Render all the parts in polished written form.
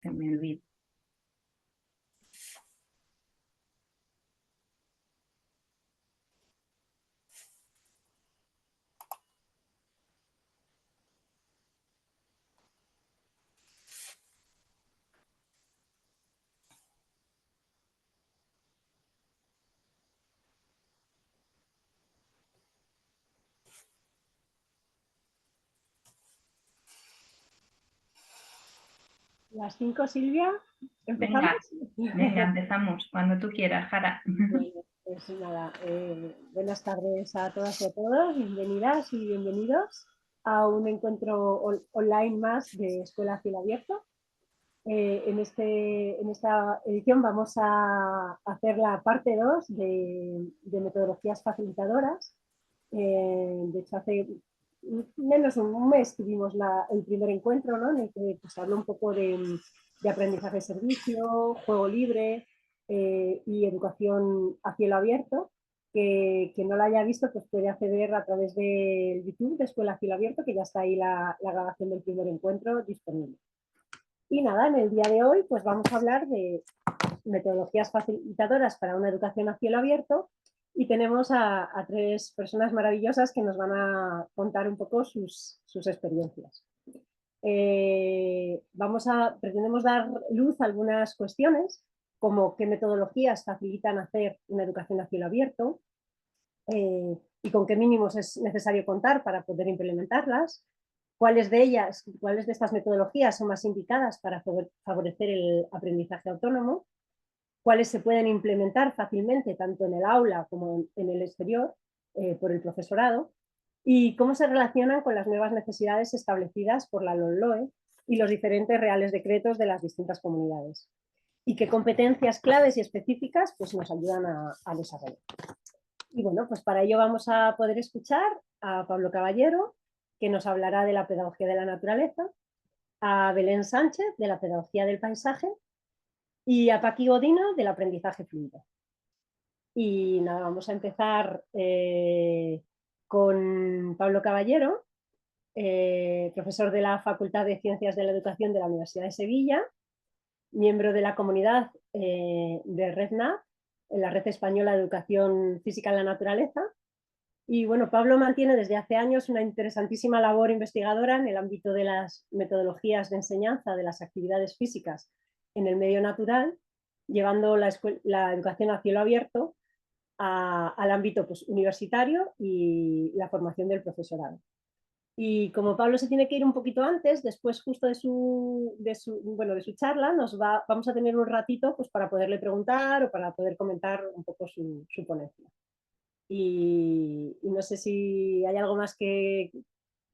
se me olvida. Las 5, Silvia, ¿empezamos? Venga, empezamos, cuando tú quieras, Jara. Bueno, pues nada, buenas tardes a todas y a todos, bienvenidas y bienvenidos a un encuentro online más de Escuela a Cielo Abierto. En esta edición vamos a hacer la parte 2 de metodologías facilitadoras. De hecho, hace menos un mes tuvimos el primer encuentro, ¿no? En el que pues, habló un poco de aprendizaje de servicio, juego libre y educación a cielo abierto. Que no la haya visto pues puede acceder a través del YouTube de Escuela a Cielo Abierto, que ya está ahí la grabación del primer encuentro disponible. Y nada, en el día de hoy pues vamos a hablar de metodologías facilitadoras para una educación a cielo abierto y tenemos a 3 personas maravillosas que nos van a contar un poco sus experiencias. Pretendemos dar luz a algunas cuestiones, como qué metodologías facilitan hacer una educación a cielo abierto y con qué mínimos es necesario contar para poder implementarlas, cuáles de estas metodologías son más indicadas para favorecer el aprendizaje autónomo, cuáles se pueden implementar fácilmente tanto en el aula como en el exterior por el profesorado, y cómo se relacionan con las nuevas necesidades establecidas por la LOMLOE y los diferentes reales decretos de las distintas comunidades, y qué competencias claves y específicas pues, nos ayudan a desarrollar. Y bueno, pues para ello vamos a poder escuchar a Pablo Caballero, que nos hablará de la pedagogía de la naturaleza, a Belén Sánchez, de la pedagogía del paisaje, y a Paqui Godino, del aprendizaje fluido. Y nada, vamos a empezar con Pablo Caballero, profesor de la Facultad de Ciencias de la Educación de la Universidad de Sevilla, miembro de la comunidad de RedNav, en la Red Española de Educación Física en la Naturaleza. Y bueno, Pablo mantiene desde hace años una interesantísima labor investigadora en el ámbito de las metodologías de enseñanza de las actividades físicas en el medio natural, llevando la educación a cielo abierto al ámbito pues, universitario y la formación del profesorado. Y como Pablo se tiene que ir un poquito antes, después justo de su charla, vamos a tener un ratito pues, para poderle preguntar o para poder comentar un poco su ponencia. Y no sé si hay algo más que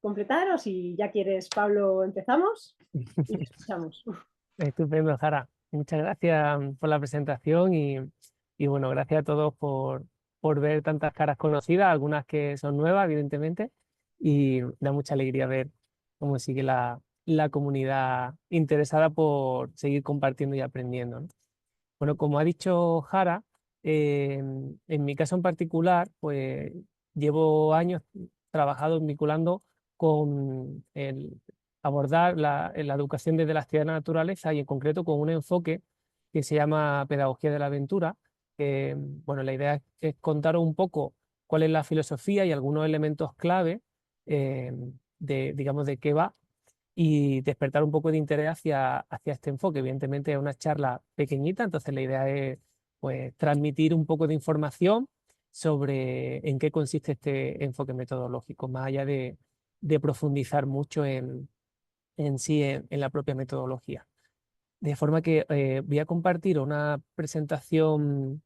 completar o si ya quieres, Pablo, empezamos y te escuchamos. Estupendo, Jara. Muchas gracias por la presentación y bueno, gracias a todos por ver tantas caras conocidas, algunas que son nuevas, evidentemente, y da mucha alegría ver cómo sigue la comunidad interesada por seguir compartiendo y aprendiendo, ¿no? Bueno, como ha dicho Jara, en mi caso en particular, pues llevo años trabajando, vinculando con abordar la educación desde las ciencias de la naturaleza y en concreto con un enfoque que se llama pedagogía de la aventura. Bueno, la idea es contaros un poco cuál es la filosofía y algunos elementos clave digamos, de qué va y despertar un poco de interés hacia este enfoque. Evidentemente es una charla pequeñita, entonces la idea es pues, transmitir un poco de información sobre en qué consiste este enfoque metodológico, más allá de profundizar mucho en sí, en la propia metodología. De forma que voy a compartir una presentación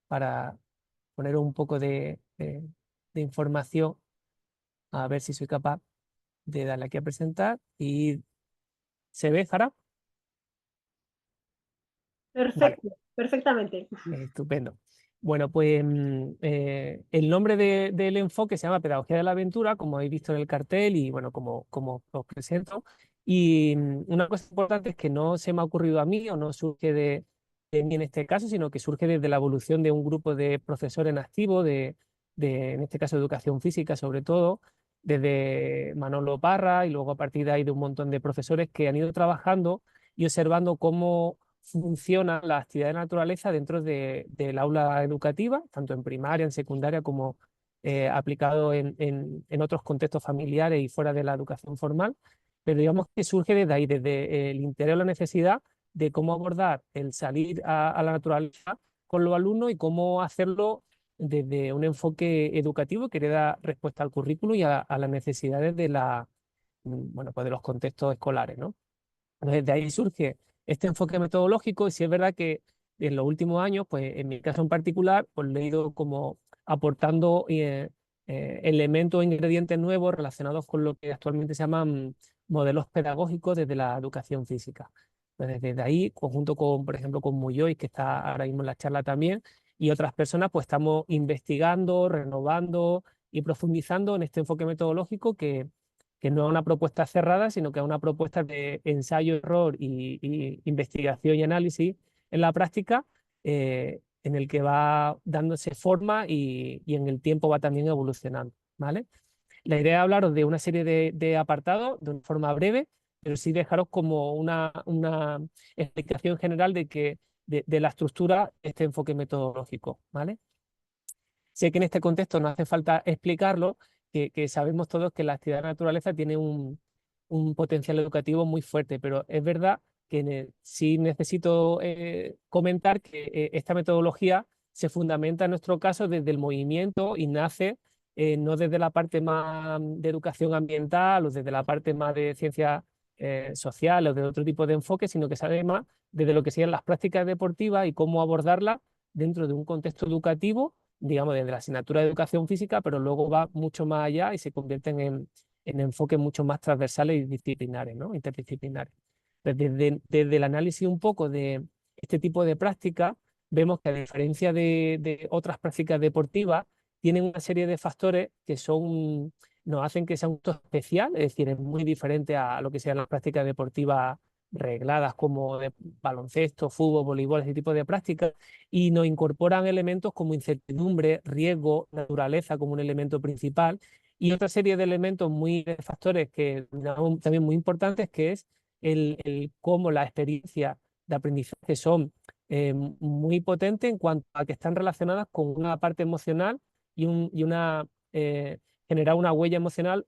para poner un poco de información, a ver si soy capaz de darle aquí a presentar. ¿Y se ve, Jara? Vale, Perfecto, perfectamente. estupendo. Bueno, pues el nombre del enfoque se llama Pedagogía de la Aventura, como habéis visto en el cartel y bueno, como os presento. Y una cosa importante es que no se me ha ocurrido a mí o no surge de mí en este caso, sino que surge desde la evolución de un grupo de profesores en activo, en este caso, educación física sobre todo, desde Manolo Parra y luego a partir de ahí de un montón de profesores que han ido trabajando y observando cómo funciona la actividad de naturaleza dentro del aula educativa, tanto en primaria, en secundaria, como aplicado en otros contextos familiares y fuera de la educación formal. Pero digamos que surge desde ahí, desde el interés o la necesidad de cómo abordar el salir a la naturaleza con los alumnos y cómo hacerlo desde un enfoque educativo que le da respuesta al currículo y a las necesidades bueno, pues de los contextos escolares, ¿no? Entonces, de ahí surge este enfoque metodológico y sí es verdad que en los últimos años, pues en mi caso en particular, pues le he ido como aportando elementos o ingredientes nuevos relacionados con lo que actualmente se llaman modelos pedagógicos desde la educación física. Entonces, desde ahí, conjunto con, por ejemplo, con Muyoy, que está ahora mismo en la charla también, y otras personas, pues estamos investigando, renovando y profundizando en este enfoque metodológico que no es una propuesta cerrada, sino que es una propuesta de ensayo, error y investigación y análisis en la práctica, en el que va dándose forma y en el tiempo va también evolucionando, ¿vale? La idea es hablaros de una serie de apartados de una forma breve, pero sí dejaros como una explicación general de la estructura de este enfoque metodológico, ¿vale? Sé que en este contexto no hace falta explicarlo, que sabemos todos que la actividad de la naturaleza tiene un potencial educativo muy fuerte, pero es verdad que sí necesito comentar que esta metodología se fundamenta en nuestro caso desde el movimiento y nace no desde la parte más de educación ambiental o desde la parte más de ciencias sociales o de otro tipo de enfoque, sino que se además desde lo que serían las prácticas deportivas y cómo abordarlas dentro de un contexto educativo, digamos, desde la asignatura de educación física, pero luego va mucho más allá y se convierten en enfoques mucho más transversales y disciplinares, ¿no? Interdisciplinares. Desde el análisis un poco de este tipo de prácticas, vemos que a diferencia de otras prácticas deportivas, tienen una serie de factores que nos hacen que sea un gusto especial, es decir, es muy diferente a lo que sean las prácticas deportivas regladas como de baloncesto, fútbol, voleibol, ese tipo de prácticas, y nos incorporan elementos como incertidumbre, riesgo, naturaleza como un elemento principal, y otra serie de elementos de factores que también muy importantes, que es el cómo las experiencias de aprendizaje son muy potentes en cuanto a que están relacionadas con una parte emocional y generar una huella emocional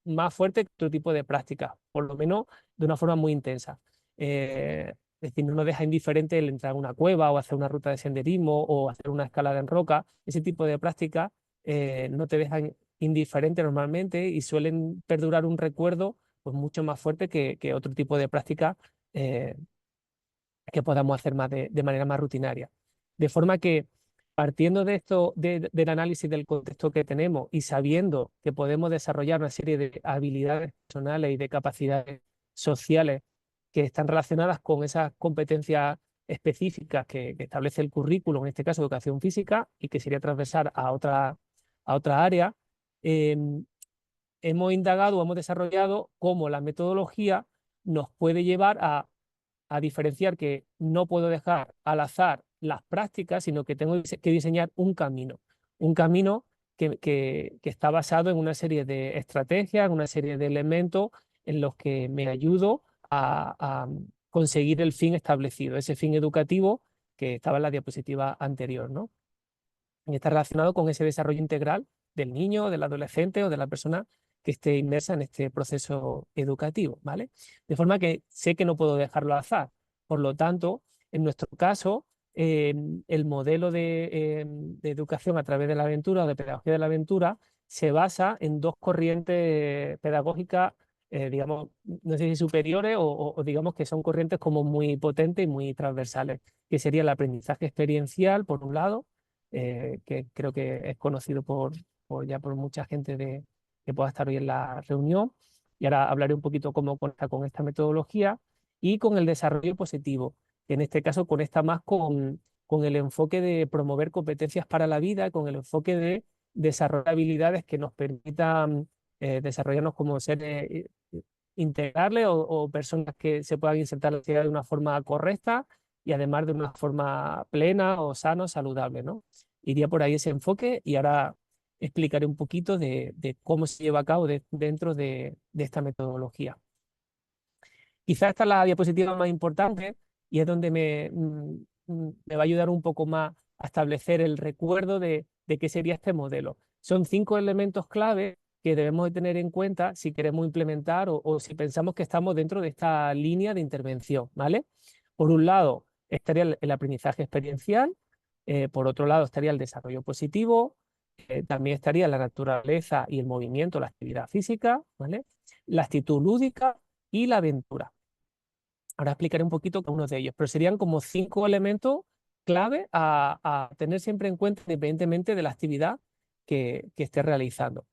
más fuerte que otro tipo de prácticas, por lo menos de una forma muy intensa. Es decir, no nos deja indiferente el entrar a una cueva o hacer una ruta de senderismo o hacer una escalada en roca. Ese tipo de prácticas no te dejan indiferente normalmente y suelen perdurar un recuerdo pues, mucho más fuerte que otro tipo de prácticas eh, que podamos hacer de manera más rutinaria. De forma que, partiendo de esto, del análisis del contexto que tenemos y sabiendo que podemos desarrollar una serie de habilidades personales y de capacidades sociales que están relacionadas con esas competencias específicas que establece el currículo, en este caso educación física, y que sería transversal a otra área, eh, hemos indagado, hemos desarrollado cómo la metodología nos puede llevar a diferenciar que no puedo dejar al azar las prácticas, sino que tengo que diseñar un camino que está basado en una serie de estrategias, en una serie de elementos en los que me ayudo a conseguir el fin establecido, ese fin educativo que estaba en la diapositiva anterior, ¿no? Y está relacionado con ese desarrollo integral del niño, del adolescente o de la persona que esté inmersa en este proceso educativo, ¿vale? De forma que sé que no puedo dejarlo al azar. Por lo tanto, en nuestro caso, el modelo de educación a través de la aventura o de pedagogía de la aventura se basa en dos corrientes pedagógicas, digamos, no sé si superiores o digamos que son corrientes como muy potentes y muy transversales, que sería el aprendizaje experiencial, por un lado, que creo que es conocido ya por mucha gente que pueda estar hoy en la reunión. Y ahora hablaré un poquito cómo conecta con esta metodología y con el desarrollo positivo, que en este caso conecta más con el enfoque de promover competencias para la vida, con el enfoque de desarrollar habilidades que nos permitan desarrollarnos como seres integrales o personas que se puedan insertar en la sociedad de una forma correcta y además de una forma plena o sana o saludable, ¿no? Iría por ahí ese enfoque y ahora explicaré un poquito de cómo se lleva a cabo dentro de esta metodología. Quizás esta es la diapositiva más importante y es donde me va a ayudar un poco más a establecer el recuerdo de qué sería este modelo. Son 5 elementos clave que debemos de tener en cuenta si queremos implementar o si pensamos que estamos dentro de esta línea de intervención, ¿vale? Por un lado estaría el aprendizaje experiencial, por otro lado estaría el desarrollo positivo, también estaría la naturaleza y el movimiento, la actividad física, ¿vale? La actitud lúdica y la aventura. Ahora explicaré un poquito cada uno de ellos, pero serían como 5 elementos clave a tener siempre en cuenta independientemente de la actividad que esté realizando.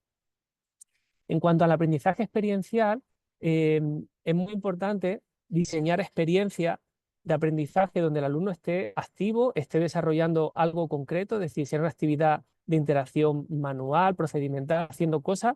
En cuanto al aprendizaje experiencial, es muy importante diseñar experiencias de aprendizaje donde el alumno esté activo, esté desarrollando algo concreto, es decir, sea una actividad de interacción manual, procedimental, haciendo cosas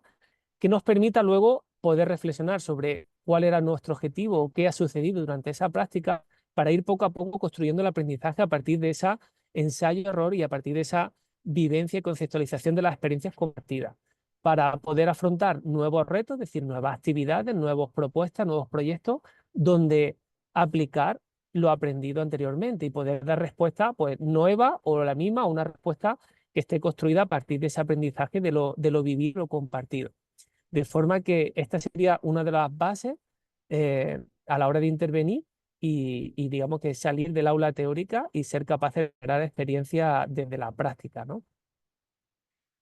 que nos permita luego poder reflexionar sobre cuál era nuestro objetivo o qué ha sucedido durante esa práctica para ir poco a poco construyendo el aprendizaje a partir de ese ensayo-error y a partir de esa vivencia y conceptualización de las experiencias compartidas para poder afrontar nuevos retos, es decir, nuevas actividades, nuevas propuestas, nuevos proyectos, donde aplicar lo aprendido anteriormente y poder dar respuesta pues, nueva o la misma, o una respuesta que esté construida a partir de ese aprendizaje de lo vivido, lo compartido. De forma que esta sería una de las bases a la hora de intervenir y digamos que salir del aula teórica y ser capaces de generar experiencia desde la práctica, ¿no?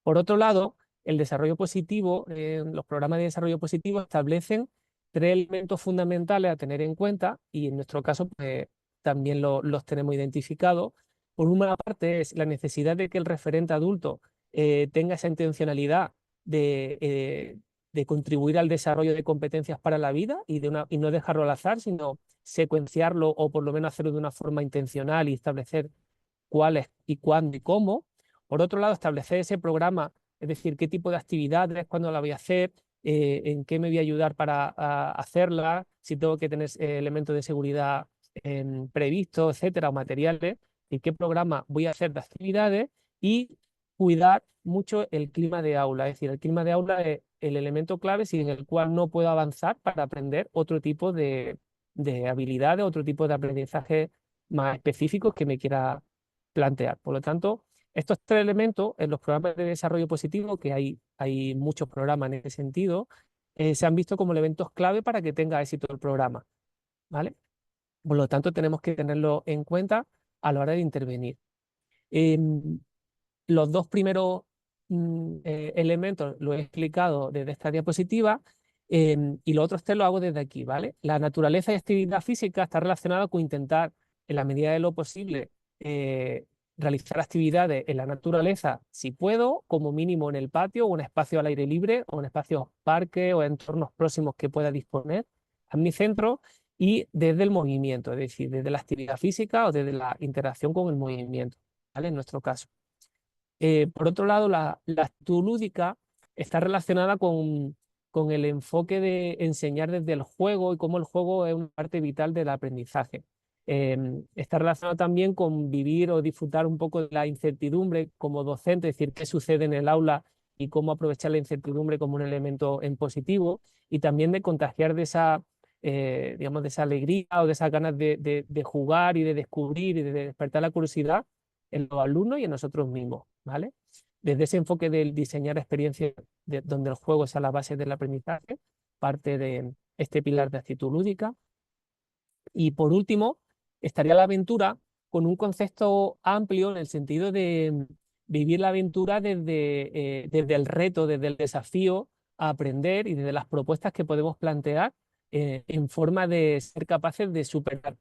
Por otro lado, el desarrollo positivo, los programas de desarrollo positivo establecen 3 elementos fundamentales a tener en cuenta y en nuestro caso pues, también los tenemos identificados. Por una parte es la necesidad de que el referente adulto tenga esa intencionalidad de contribuir al desarrollo de competencias para la vida y no dejarlo al azar, sino secuenciarlo o por lo menos hacerlo de una forma intencional y establecer cuáles y cuándo y cómo. Por otro lado, establecer ese programa, es decir, qué tipo de actividades, cuándo la voy a hacer, en qué me voy a ayudar para hacerla, si tengo que tener elementos de seguridad previstos, etcétera, o materiales, y qué programa voy a hacer de actividades y cuidar mucho el clima de aula. Es decir, el clima de aula es el elemento clave sin el cual no puedo avanzar para aprender otro tipo de habilidades, otro tipo de aprendizaje más específicos que me quiera plantear. Por lo tanto, estos 3 elementos en los programas de desarrollo positivo, que hay muchos programas en ese sentido, se han visto como elementos clave para que tenga éxito el programa, ¿vale? Por lo tanto, tenemos que tenerlo en cuenta a la hora de intervenir. Los 2 primeros elementos lo he explicado desde esta diapositiva y los otros 3 lo hago desde aquí, ¿vale? La naturaleza y actividad física está relacionada con intentar, en la medida de lo posible, realizar actividades en la naturaleza, si puedo, como mínimo en el patio o en espacio al aire libre o en espacios parques o entornos próximos que pueda disponer a mi centro y desde el movimiento, es decir, desde la actividad física o desde la interacción con el movimiento, ¿vale? En nuestro caso. Por otro lado, la actitud lúdica está relacionada con el enfoque de enseñar desde el juego y cómo el juego es una parte vital del aprendizaje. Está relacionado también con vivir o disfrutar un poco de la incertidumbre como docente, es decir, qué sucede en el aula y cómo aprovechar la incertidumbre como un elemento en positivo y también de contagiar de esa, digamos, de esa alegría o de esas ganas de jugar y de descubrir y de despertar la curiosidad en los alumnos y en nosotros mismos, ¿vale? Desde ese enfoque del diseñar experiencias donde el juego es a la base del aprendizaje, parte de este pilar de actitud lúdica. Y por último, estaría la aventura con un concepto amplio en el sentido de vivir la aventura desde el reto, desde el desafío a aprender y desde las propuestas que podemos plantear en forma de ser capaces de superar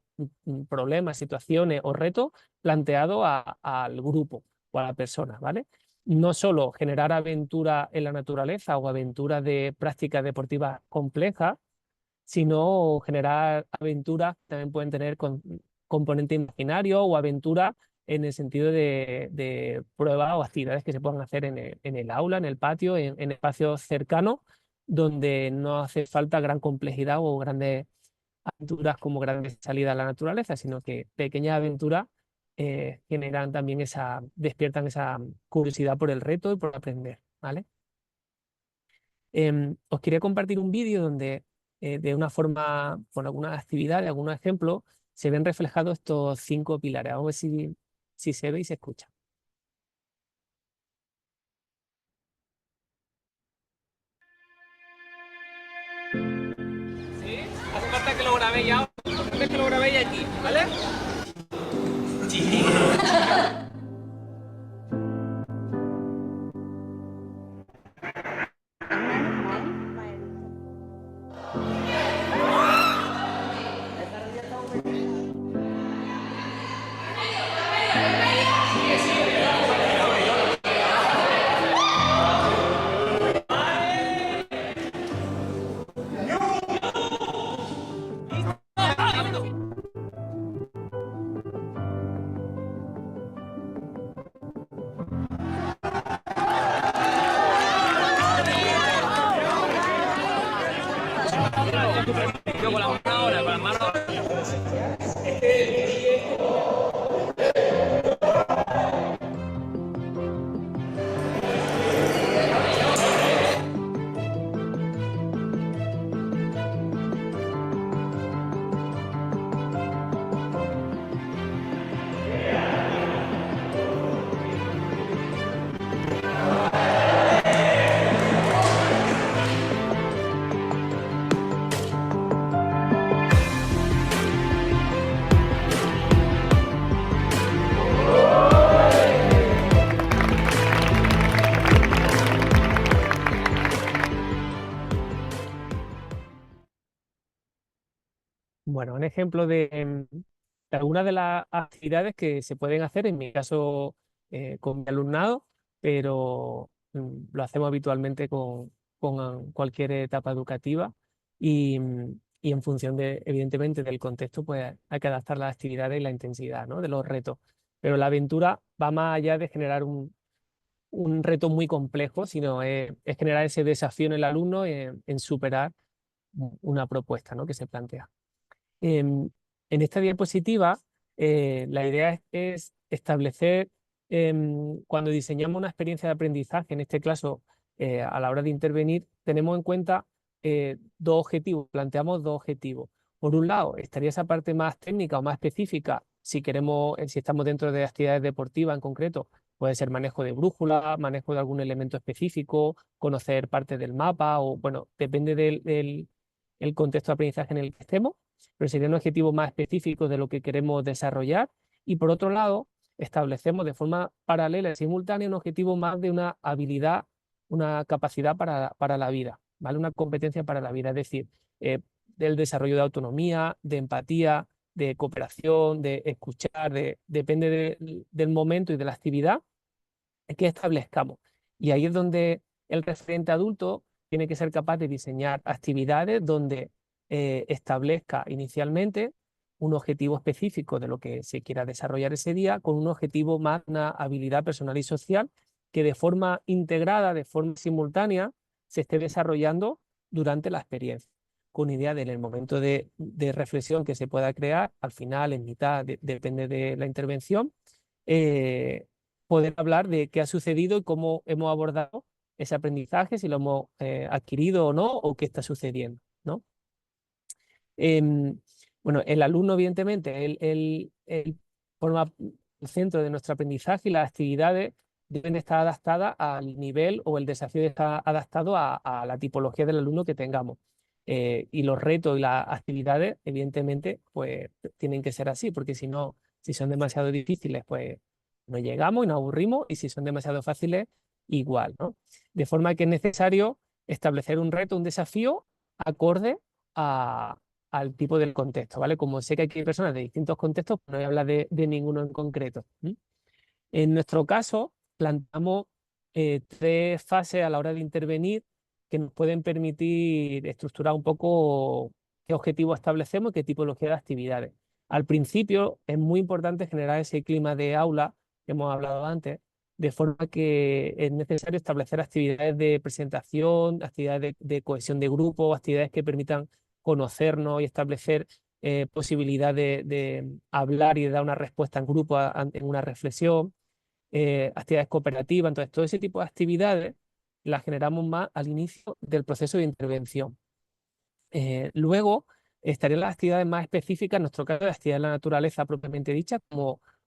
problemas, situaciones o retos planteados al grupo o a la persona, ¿vale? No solo generar aventura en la naturaleza o aventuras de prácticas deportivas complejas, sino generar aventuras que también pueden tener componente imaginario o aventura en el sentido de pruebas o actividades que se puedan hacer en el aula, en el patio, en espacios cercanos, donde no hace falta gran complejidad o grandes aventuras como grandes salidas a la naturaleza, sino que pequeñas aventuras generan también despiertan esa curiosidad por el reto y por aprender, ¿vale? Os quería compartir un vídeo donde de una forma, con algunas actividades, algunos ejemplos, se ven reflejados estos 5 pilares. Vamos a ver si se ve y se escucha. ¿Sí? Hace falta que lo grabéis ahora, que lo grabéis aquí, ¿vale? Yo con la mano ahora, con la mano. Bueno, un ejemplo de algunas de las actividades que se pueden hacer, en mi caso con mi alumnado, pero lo hacemos habitualmente con cualquier etapa educativa y en función de, evidentemente, del contexto, pues hay que adaptar las actividades y la intensidad, ¿no?, de los retos. Pero la aventura va más allá de generar un reto muy complejo, sino es generar ese desafío en el alumno en superar una propuesta, ¿no?, que se plantea. En esta diapositiva, la idea es establecer, cuando diseñamos una experiencia de aprendizaje, en este caso, a la hora de intervenir, tenemos en cuenta 2 objetivos, planteamos 2 objetivos. Por un lado, estaría esa parte más técnica o más específica, si queremos, si estamos dentro de actividades deportivas en concreto, puede ser manejo de brújula, manejo de algún elemento específico, conocer parte del mapa, o bueno, depende del el contexto de aprendizaje en el que estemos, pero sería un objetivo más específico de lo que queremos desarrollar. Y por otro lado, establecemos de forma paralela y simultánea un objetivo más de una habilidad, una capacidad para la vida, ¿vale? Una competencia para la vida, es decir, del desarrollo de autonomía, de empatía, de cooperación, de escuchar, depende del momento y de la actividad que establezcamos. Y ahí es donde el referente adulto tiene que ser capaz de diseñar actividades donde establezca inicialmente un objetivo específico de lo que se quiera desarrollar ese día, con un objetivo más, una habilidad personal y social que de forma integrada, de forma simultánea, se esté desarrollando durante la experiencia, con idea de en el momento de reflexión que se pueda crear, al final, en mitad, depende de la intervención, poder hablar de qué ha sucedido y cómo hemos abordado ese aprendizaje, si lo hemos adquirido o no, o qué está sucediendo, ¿no? Bueno, el alumno, evidentemente, él forma el centro de nuestro aprendizaje y las actividades deben estar adaptadas al nivel o el desafío debe estar adaptado a la tipología del alumno que tengamos. Y los retos y las actividades, evidentemente, pues tienen que ser así, porque si no, si son demasiado difíciles, pues no llegamos y nos aburrimos, y si son demasiado fáciles, igual, ¿no? De forma que es necesario establecer un reto, un desafío acorde al tipo del contexto, ¿vale? Como sé que aquí hay personas de distintos contextos, no voy a hablar de ninguno en concreto. En nuestro caso, planteamos 3 fases a la hora de intervenir que nos pueden permitir estructurar un poco qué objetivos establecemos y qué tipología de actividades. Al principio es muy importante generar ese clima de aula que hemos hablado antes, de forma que es necesario establecer actividades de presentación, actividades de cohesión de grupo, actividades que permitan conocernos y establecer posibilidad de hablar y de dar una respuesta en grupo en una reflexión, actividades cooperativas. Entonces, todo ese tipo de actividades las generamos más al inicio del proceso de intervención. Luego estarían las actividades más específicas, en nuestro caso, las actividades de la naturaleza propiamente dicha,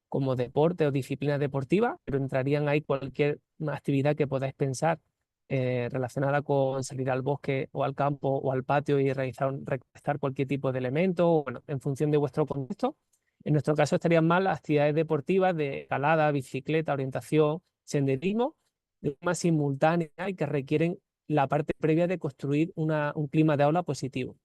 como deporte o disciplinas deportivas, pero entrarían ahí cualquier actividad que podáis pensar relacionada con salir al bosque o al campo o al patio y recolectar cualquier tipo de elemento, bueno, en función de vuestro contexto. En nuestro caso estarían más las actividades deportivas de escalada, bicicleta, orientación, senderismo, de forma simultánea y que requieren la parte previa de construir un clima de aula positivo.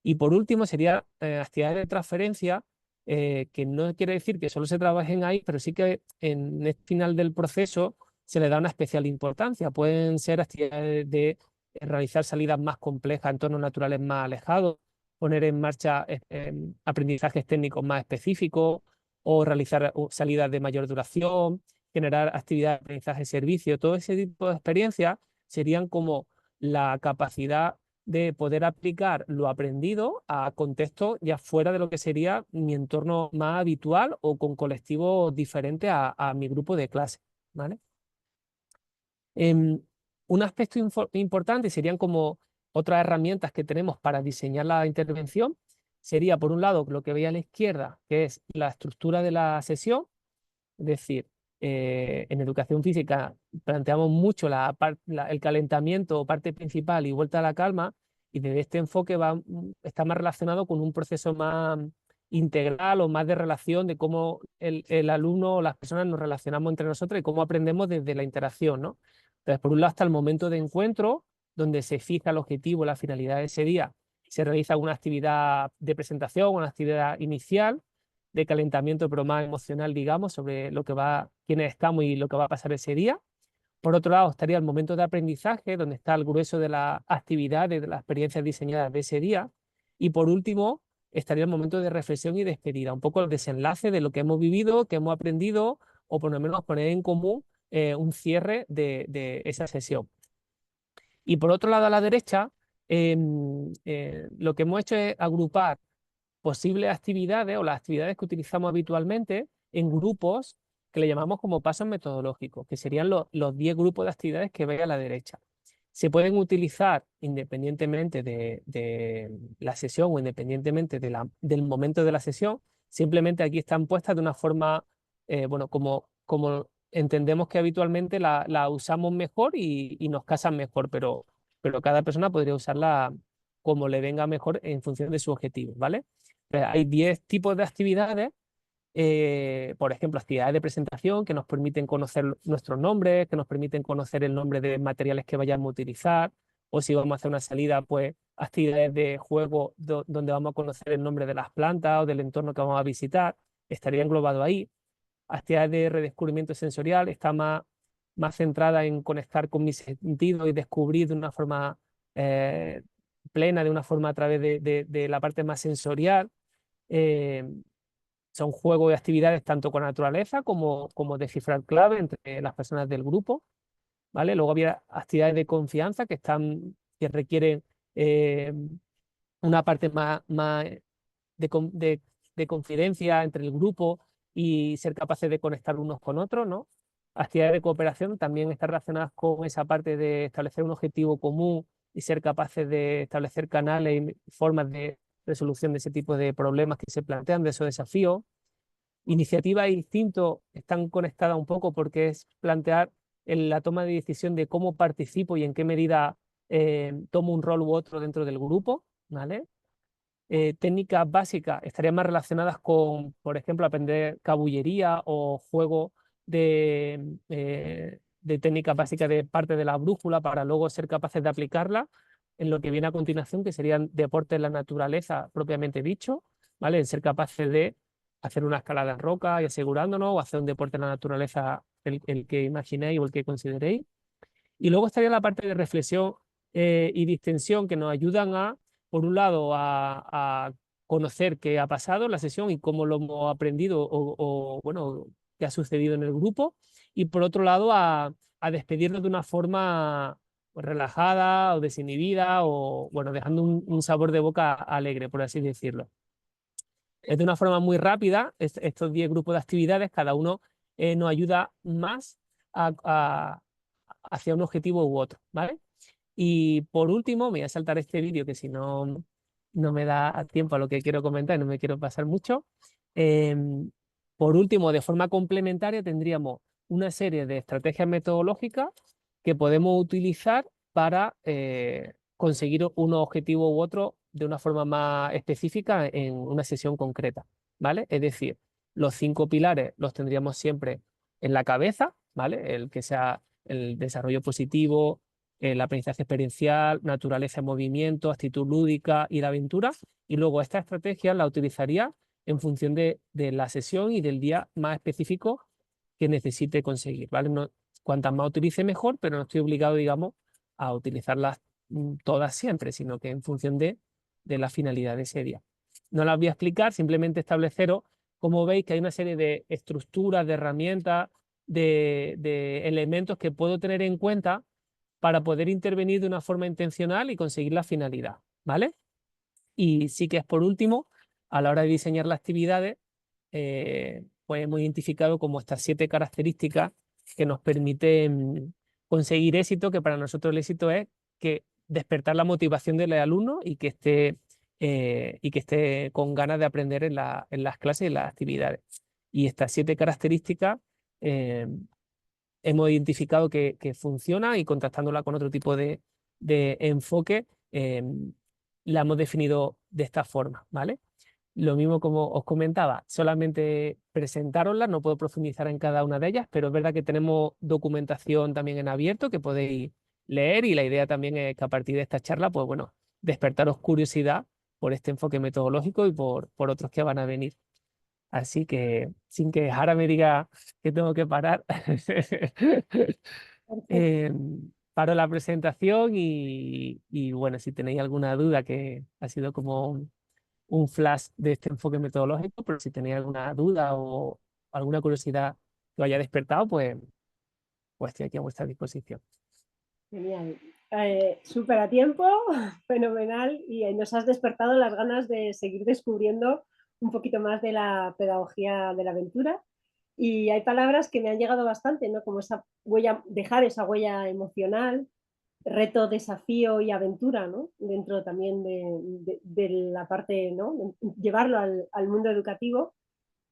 Y por último, sería actividades de transferencia, que no quiere decir que solo se trabajen ahí, pero sí que en el final del proceso se le da una especial importancia. Pueden ser actividades de realizar salidas más complejas, entornos naturales más alejados, poner en marcha aprendizajes técnicos más específicos o realizar salidas de mayor duración, generar actividades de aprendizaje-servicio. Todo ese tipo de experiencias serían como la capacidad de poder aplicar lo aprendido a contextos ya fuera de lo que sería mi entorno más habitual o con colectivos diferentes a mi grupo de clase, ¿vale? Un aspecto importante serían como otras herramientas que tenemos para diseñar la intervención. Sería, por un lado, lo que veis a la izquierda, que es la estructura de la sesión. Es decir, en educación física planteamos mucho el calentamiento, parte principal y vuelta a la calma, y desde este enfoque está más relacionado con un proceso más integral o más de relación de cómo el alumno o las personas nos relacionamos entre nosotros y cómo aprendemos desde la interacción, ¿no? Entonces, por un lado está el momento de encuentro, donde se fija el objetivo, la finalidad de ese día, se realiza una actividad de presentación, una actividad inicial, de calentamiento, pero más emocional, digamos, sobre quiénes estamos y lo que va a pasar ese día. Por otro lado, estaría el momento de aprendizaje, donde está el grueso de las actividades, de las experiencias diseñadas de ese día. Y por último, estaría el momento de reflexión y despedida, un poco el desenlace de lo que hemos vivido, que hemos aprendido, o por lo menos poner en común un cierre de esa sesión. Y por otro lado, a la derecha, lo que hemos hecho es agrupar posibles actividades o las actividades que utilizamos habitualmente en grupos que le llamamos como pasos metodológicos, que serían los 10 grupos de actividades que veis a la derecha. Se pueden utilizar independientemente de la sesión o independientemente del momento de la sesión. Simplemente aquí están puestas de una forma, bueno, como entendemos que habitualmente la usamos mejor y nos casan mejor, pero cada persona podría usarla como le venga mejor en función de su objetivo, ¿vale? Hay 10 tipos de actividades, por ejemplo, actividades de presentación que nos permiten conocer nuestros nombres, que nos permiten conocer el nombre de materiales que vayamos a utilizar, o si vamos a hacer una salida, pues actividades de juego donde vamos a conocer el nombre de las plantas o del entorno que vamos a visitar, estaría englobado ahí. Actividades de redescubrimiento sensorial está más centrada en conectar con mis sentidos y descubrir de una forma plena, de una forma a través de la parte más sensorial. Eh, Son juegos y actividades tanto con la naturaleza como descifrar clave entre las personas del grupo, ¿vale? Luego había actividades de confianza que requieren eh, una parte más de confidencia entre el grupo y ser capaces de conectar unos con otros, ¿no? Actividades de cooperación también están relacionadas con esa parte de establecer un objetivo común y ser capaces de establecer canales y formas de resolución de ese tipo de problemas que se plantean, de esos desafíos. Iniciativa e instinto están conectadas un poco porque es plantear la toma de decisión de cómo participo y en qué medida tomo un rol u otro dentro del grupo, ¿vale? Técnicas básicas estarían más relacionadas con, por ejemplo, aprender cabullería o juego de técnicas básicas de parte de la brújula para luego ser capaces de aplicarla en lo que viene a continuación, que serían deportes en la naturaleza propiamente dicho, ¿vale? En ser capaces de hacer una escalada en roca y asegurándonos, o hacer un deporte en la naturaleza, el que imaginéis o el que consideréis. Y luego estaría la parte de reflexión y distensión que nos ayudan por un lado, a conocer qué ha pasado en la sesión y cómo lo hemos aprendido bueno, qué ha sucedido en el grupo. Y por otro lado, a despedirnos de una forma pues, relajada o desinhibida o, bueno, dejando un sabor de boca alegre, por así decirlo. Es de una forma muy rápida, estos 10 grupos de actividades, cada uno nos ayuda más hacia un objetivo u otro, ¿vale? Y por último, me voy a saltar este vídeo que si no no me da tiempo a lo que quiero comentar, no me quiero pasar mucho. Por último, de forma complementaria, tendríamos una serie de estrategias metodológicas que podemos utilizar para conseguir unos objetivos u otros de una forma más específica en una sesión concreta, ¿vale? Es decir, los 5 pilares los tendríamos siempre en la cabeza, ¿vale? El que sea el desarrollo positivo, el aprendizaje experiencial, naturaleza en movimiento, actitud lúdica y la aventura. Y luego esta estrategia la utilizaría en función de la sesión y del día más específico que necesite conseguir, ¿vale? No, cuantas más utilice mejor, pero no estoy obligado, digamos, a utilizarlas todas siempre, sino que en función de la finalidad de ese día. No las voy a explicar, simplemente estableceros, como veis, que hay una serie de estructuras, de herramientas, de elementos que puedo tener en cuenta para poder intervenir de una forma intencional y conseguir la finalidad, ¿vale? Y sí que es por último, a la hora de diseñar las actividades, pues hemos identificado como estas 7 características que nos permiten conseguir éxito, que para nosotros el éxito es que despertar la motivación del alumno y que esté con ganas de aprender en las clases y en las actividades. Y estas 7 características hemos identificado que funciona y contrastándola con otro tipo de enfoque, la hemos definido de esta forma, ¿vale? Lo mismo como os comentaba, solamente presentároslas, no puedo profundizar en cada una de ellas, pero es verdad que tenemos documentación también en abierto que podéis leer y la idea también es que a partir de esta charla, pues bueno, despertaros curiosidad por este enfoque metodológico y por otros que van a venir. Así que, sin que Jara me diga que tengo que parar, Perfecto. paro la presentación y bueno, si tenéis alguna duda, que ha sido como un flash de este enfoque metodológico, pero si tenéis alguna duda o alguna curiosidad que os haya despertado, pues estoy aquí a vuestra disposición. Genial. Súper a tiempo, fenomenal, y nos has despertado las ganas de seguir descubriendo un poquito más de la pedagogía de la aventura. Y hay palabras que me han llegado bastante, ¿no? Como esa huella, dejar esa huella emocional, reto, desafío y aventura, ¿no? Dentro también de la parte, ¿no? Llevarlo al mundo educativo.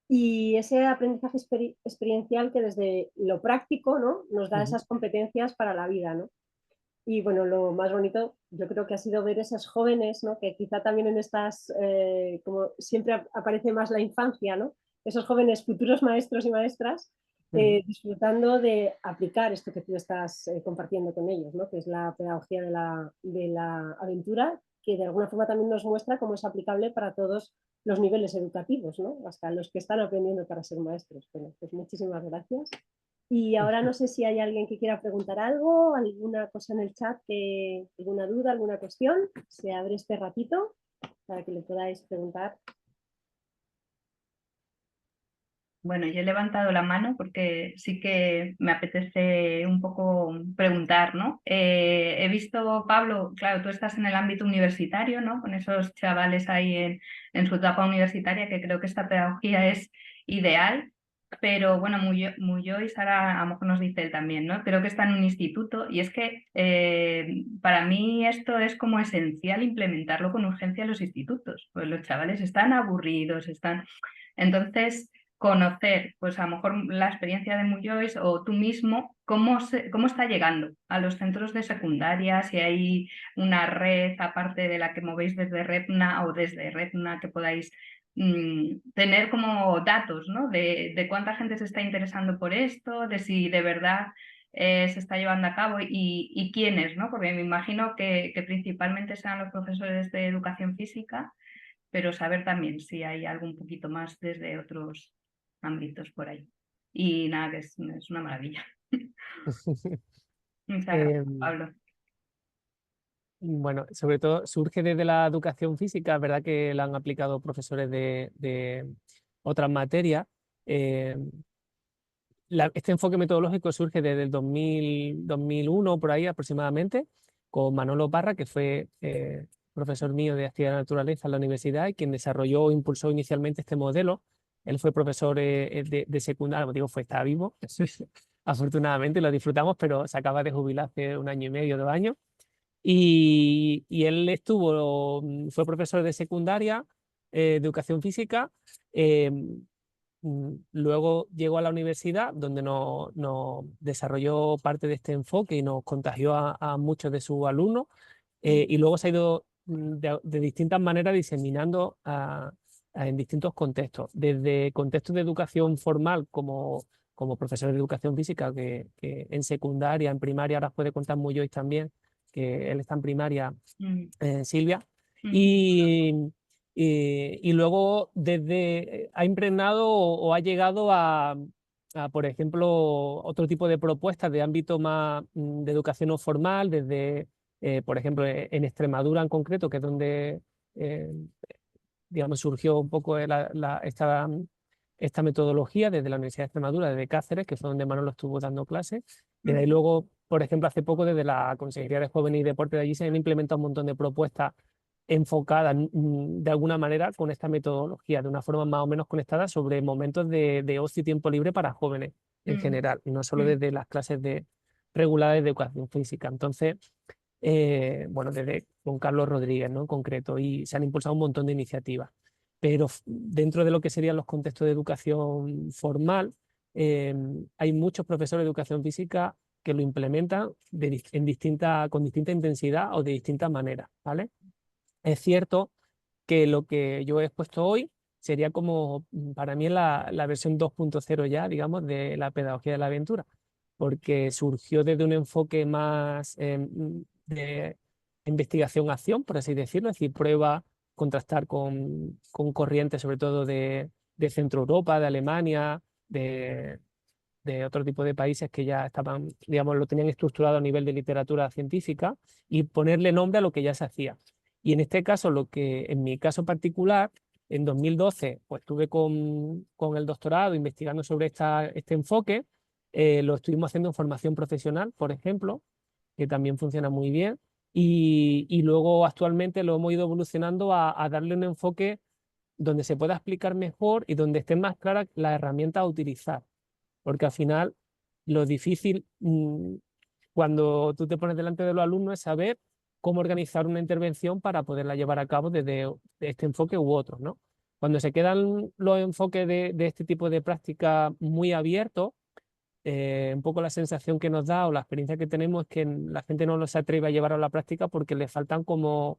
Y ese aprendizaje experiencial que desde lo práctico, ¿no? Nos da esas competencias para la vida, ¿no? Y bueno, lo más bonito yo creo que ha sido ver esos jóvenes, ¿no? Que quizá también en estas, como siempre aparece más la infancia, ¿no? Esos jóvenes futuros maestros y maestras disfrutando de aplicar esto que tú estás compartiendo con ellos, ¿no? Que es la pedagogía de la aventura, que de alguna forma también nos muestra cómo es aplicable para todos los niveles educativos, ¿no? Hasta los que están aprendiendo para ser maestros. Bueno, pues muchísimas gracias. Y ahora no sé si hay alguien que quiera preguntar algo, alguna cosa en el chat, alguna duda, alguna cuestión. Se abre este ratito para que le podáis preguntar. Bueno, yo he levantado la mano porque sí que me apetece un poco preguntar, ¿no? He visto, Pablo, claro, tú estás en el ámbito universitario, ¿no? Con esos chavales ahí en su etapa universitaria, que creo que esta pedagogía es ideal, pero bueno, Muyo y Sara a lo mejor nos dice él también, ¿no? Creo que está en un instituto y es que para mí esto es como esencial implementarlo con urgencia en los institutos, pues los chavales están aburridos, están... Entonces conocer, pues a lo mejor la experiencia de Muyois o tú mismo, cómo está llegando a los centros de secundaria, si hay una red aparte de la que movéis desde REPNA o desde REPNA que podáis tener como datos, ¿no? De cuánta gente se está interesando por esto, de si de verdad se está llevando a cabo y quiénes, ¿no? Porque me imagino que principalmente serán los profesores de educación física, pero saber también si hay algo un poquito más desde otros ámbitos por ahí. Y nada, que es una maravilla. Muchas gracias, Em, Pablo. Bueno, sobre todo surge desde la educación física, es verdad que la han aplicado profesores de otras materias. Este enfoque metodológico surge desde el 2001, por ahí aproximadamente, con Manolo Parra, que fue profesor mío de actividad de la naturaleza en la universidad y quien desarrolló o impulsó inicialmente este modelo. Él fue profesor de secundaria, digo, estaba vivo, afortunadamente lo disfrutamos, pero se acaba de jubilar hace 1 año y medio, 2 años. y él fue profesor de secundaria, de educación física. eh, Luego llegó a la universidad donde nos desarrolló parte de este enfoque y nos contagió a muchos de sus alumnos, y luego se ha ido de distintas maneras diseminando en distintos contextos, desde contextos de educación formal como profesor de educación física, que en secundaria, en primaria, ahora puede contar Muyois también, que él está en primaria, Mm, Silvia, mm, y, y luego ha impregnado o ha llegado por ejemplo, otro tipo de propuestas de ámbito más de educación no formal, desde, por ejemplo, en Extremadura en concreto, que es donde eh, digamos, surgió un poco esta metodología desde la Universidad de Extremadura, desde Cáceres, que fue donde Manolo estuvo dando clases. Desde ahí mm, luego, por ejemplo, hace poco desde la Consejería de Jóvenes y Deporte de allí se han implementado un montón de propuestas enfocadas de alguna manera con esta metodología, de una forma más o menos conectada sobre momentos de ocio y tiempo libre para jóvenes en mm, general, y no solo mm, desde las clases regulares de educación física. Entonces, bueno, desde con Carlos Rodríguez, ¿no? En concreto, y se han impulsado un montón de iniciativas. Pero dentro de lo que serían los contextos de educación formal, eh, hay muchos profesores de educación física que lo implementan con distinta intensidad o de distintas maneras, ¿vale? Es cierto que lo que yo he expuesto hoy sería como, para mí, la versión 2.0 ya, digamos, de la pedagogía de la aventura, porque surgió desde un enfoque más de investigación-acción, por así decirlo, es decir, prueba, contrastar con corrientes, sobre todo de Centro Europa, de Alemania, de otro tipo de países que ya estaban, digamos, lo tenían estructurado a nivel de literatura científica, y ponerle nombre a lo que ya se hacía. Y en este caso, en mi caso particular, en 2012, pues estuve con el doctorado investigando sobre este enfoque. Lo estuvimos haciendo en formación profesional, por ejemplo, que también funciona muy bien. Y luego actualmente lo hemos ido evolucionando a darle un enfoque donde se pueda explicar mejor y donde estén más claras las herramientas a utilizar. Porque al final lo difícil, cuando tú te pones delante de los alumnos, es saber cómo organizar una intervención para poderla llevar a cabo desde este enfoque u otro, ¿no? Cuando se quedan los enfoques de este tipo de práctica muy abiertos, un poco la sensación que nos da o la experiencia que tenemos es que la gente no se atreve a llevar a la práctica porque le faltan como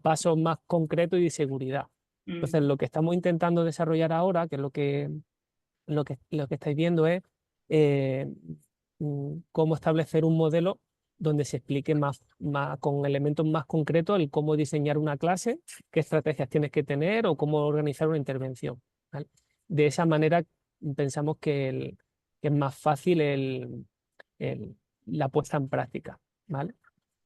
pasos más concretos y de seguridad. Entonces, mm, lo que estamos intentando desarrollar ahora, que es lo que estáis viendo, es eh, cómo establecer un modelo donde se explique con elementos más concretos el cómo diseñar una clase, qué estrategias tienes que tener o cómo organizar una intervención, ¿vale? De esa manera pensamos que es más fácil la puesta en práctica, ¿vale?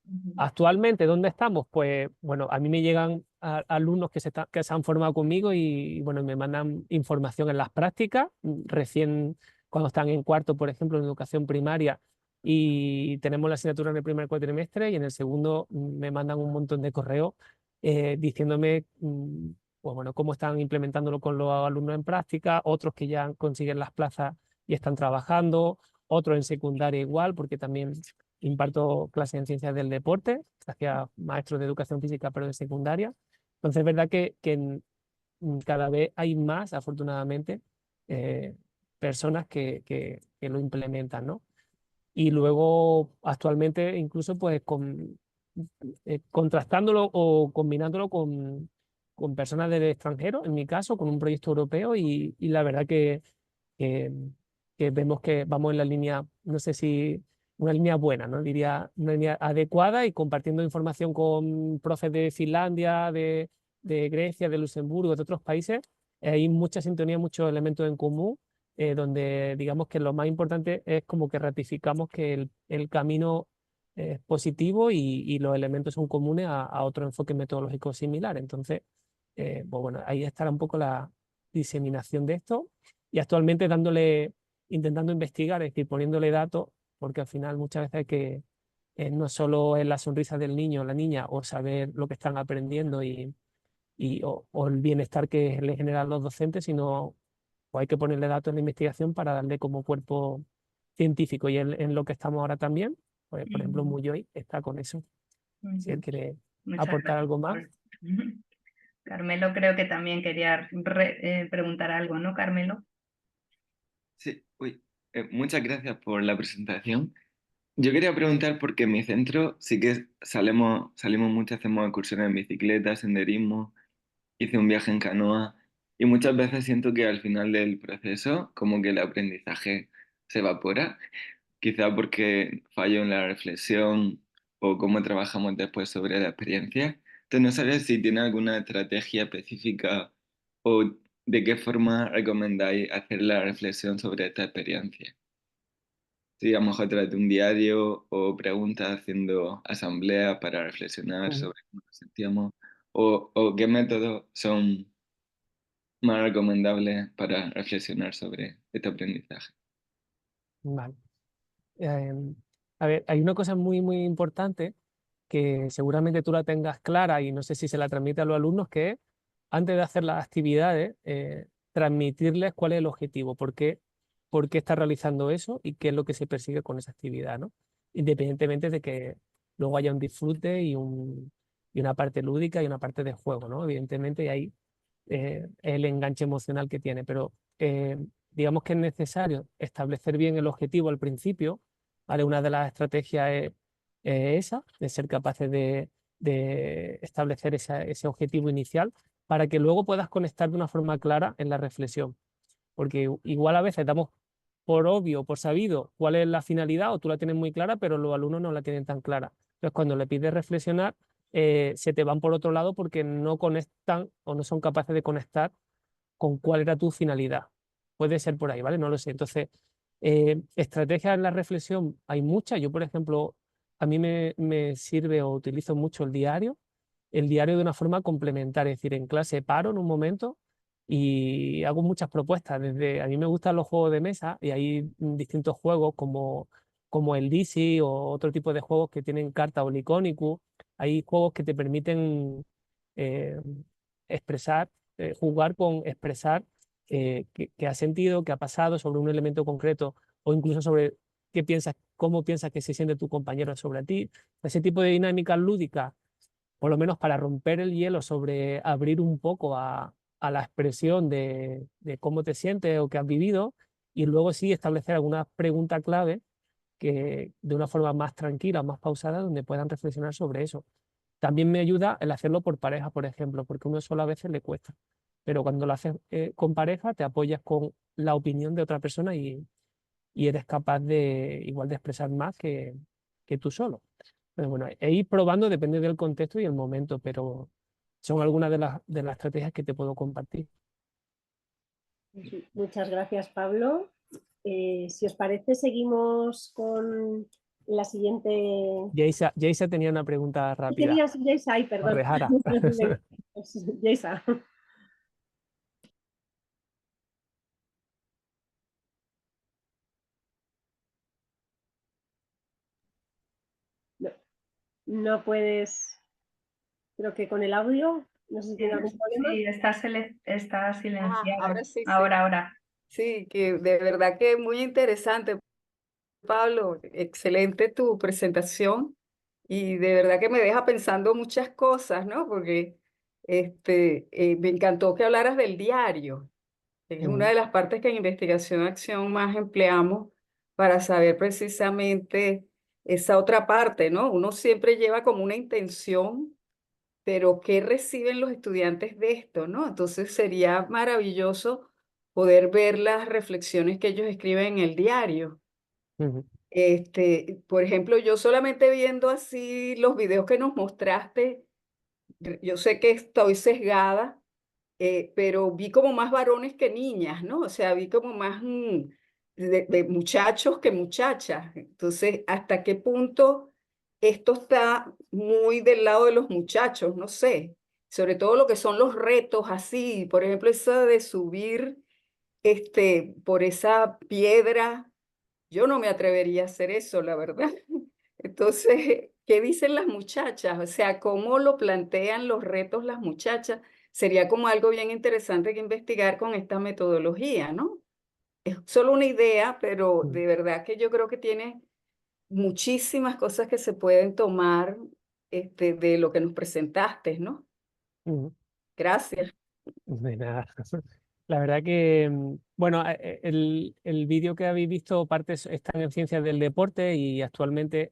mm, Actualmente, ¿dónde estamos? Pues bueno, a mí me llegan alumnos que se han formado conmigo y bueno, me mandan información en las prácticas, recién cuando están en cuarto, por ejemplo, en educación primaria, y tenemos la asignatura en el primer cuatrimestre, y en el segundo me mandan un montón de correos diciéndome pues bueno, cómo están implementándolo con los alumnos en práctica, otros que ya consiguen las plazas y están trabajando, otros en secundaria igual, porque también imparto clases en ciencias del deporte, hacia maestros de educación física, pero de secundaria. Entonces es verdad que cada vez hay más, afortunadamente, eh, personas que lo implementan, ¿no? Y luego, actualmente, incluso pues contrastándolo o combinándolo con personas del extranjero, en mi caso, con un proyecto europeo, y la verdad que, que vemos que vamos en la línea, no sé si una línea buena, ¿no? Diría una línea adecuada, y compartiendo información con profes de Finlandia, de Grecia, de Luxemburgo, de otros países. Hay mucha sintonía, muchos elementos en común, donde digamos que lo más importante es como que ratificamos que el camino es positivo, y los elementos son comunes a otro enfoque metodológico similar. Entonces, pues bueno, ahí estará un poco la diseminación de esto, y actualmente intentando investigar, es decir, poniéndole datos, porque al final muchas veces hay que, no solo es la sonrisa del niño o la niña, o saber lo que están aprendiendo o el bienestar que le generan los docentes, sino pues hay que ponerle datos en la investigación para darle como cuerpo científico. Y en lo que estamos ahora también, pues, por ejemplo, mm. Muyoy está con eso. Si él quiere Muchas aportar gracias. algo más. Carmelo creo que también quería preguntar algo, ¿no, Carmelo? Sí, muchas gracias por la presentación. Yo quería preguntar porque en mi centro sí que salimos mucho, hacemos excursiones en bicicleta, senderismo, hice un viaje en canoa y muchas veces siento que al final del proceso como que el aprendizaje se evapora, quizá porque fallo en la reflexión o cómo trabajamos después sobre la experiencia. Entonces no sabes si tiene alguna estrategia específica o de qué forma recomendáis hacer la reflexión sobre esta experiencia. Sí, a lo mejor a través de un diario o preguntas haciendo asambleas para reflexionar Ujú. sobre cómo nos sentíamos o qué métodos son más recomendables para reflexionar sobre este aprendizaje. Vale. A ver, hay una cosa muy, muy importante que seguramente tú la tengas clara y no sé si se la transmite a los alumnos, que es, antes de hacer las actividades, transmitirles cuál es el objetivo, por qué está realizando eso y qué es lo que se persigue con esa actividad, ¿no? Independientemente de que luego haya un disfrute y una parte lúdica y una parte de juego, ¿no? Evidentemente, y ahí el enganche emocional que tiene, pero digamos que es necesario establecer bien el objetivo al principio, ¿vale? Una de las estrategias es esa, de ser capaces de establecer ese objetivo inicial para que luego puedas conectar de una forma clara en la reflexión, porque igual a veces damos por obvio, por sabido, cuál es la finalidad o tú la tienes muy clara, pero los alumnos no la tienen tan clara. Entonces, cuando le pides reflexionar, se te van por otro lado porque no conectan o no son capaces de conectar con cuál era tu finalidad. Puede ser por ahí, ¿vale? No lo sé. Entonces, estrategias en la reflexión hay muchas. Yo, por ejemplo, a mí me sirve o utilizo mucho el diario de una forma complementaria. Es decir, en clase paro en un momento y hago muchas propuestas. Desde, a mí me gustan los juegos de mesa y hay distintos juegos como el Dixie o otro tipo de juegos que tienen carta o Liconicus. Hay juegos que te permiten eh, expresar, jugar con expresar qué ha sentido, qué ha pasado sobre un elemento concreto o incluso sobre qué piensas, cómo piensas que se siente tu compañero sobre ti. Ese tipo de dinámicas lúdicas, por lo menos para romper el hielo sobre abrir un poco a la expresión de cómo te sientes o qué has vivido y luego sí establecer alguna pregunta clave que de una forma más tranquila, más pausada, donde puedan reflexionar sobre eso. También me ayuda el hacerlo por pareja, por ejemplo, porque uno solo a veces le cuesta. Pero cuando lo haces con pareja, te apoyas con la opinión de otra persona y eres capaz de igual de expresar más que tú solo. Pero bueno, e ir probando depende del contexto y el momento, pero son algunas de las estrategias que te puedo compartir. Muchas gracias, Pablo. Si os parece, seguimos con la siguiente. Jaisa tenía una pregunta ¿Qué rápida. querías, Jaisa? Ay, perdón. Rejara. Jaisa. No, no puedes, creo que con el audio, no sé si tiene algún problema. Sí, está silenciado. Ahora sí, sí. Ahora. Sí, que de verdad que muy interesante, Pablo. Excelente tu presentación y de verdad que me deja pensando muchas cosas, ¿no? Porque me encantó que hablaras del diario. Es una de las partes que en investigación acción más empleamos para saber precisamente esa otra parte, ¿no? Uno siempre lleva como una intención, pero ¿qué reciben los estudiantes de esto, no? Entonces sería maravilloso poder ver las reflexiones que ellos escriben en el diario. Ujú. Por ejemplo, yo solamente viendo así los videos que nos mostraste, yo sé que estoy sesgada, pero vi como más varones que niñas, ¿no? O sea, vi como más de muchachos que muchachas. Entonces, ¿hasta qué punto esto está muy del lado de los muchachos? No sé. Sobre todo lo que son los retos así, por ejemplo, eso de subir por esa piedra, yo no me atrevería a hacer eso, la verdad. Entonces, ¿qué dicen las muchachas? O sea, ¿cómo lo plantean los retos las muchachas? Sería como algo bien interesante que investigar con esta metodología, ¿no? Es solo una idea, pero de verdad que yo creo que tiene muchísimas cosas que se pueden tomar de lo que nos presentaste, ¿no? Ujú. Gracias. De nada. La verdad que, bueno, el vídeo que habéis visto están en ciencias del deporte y actualmente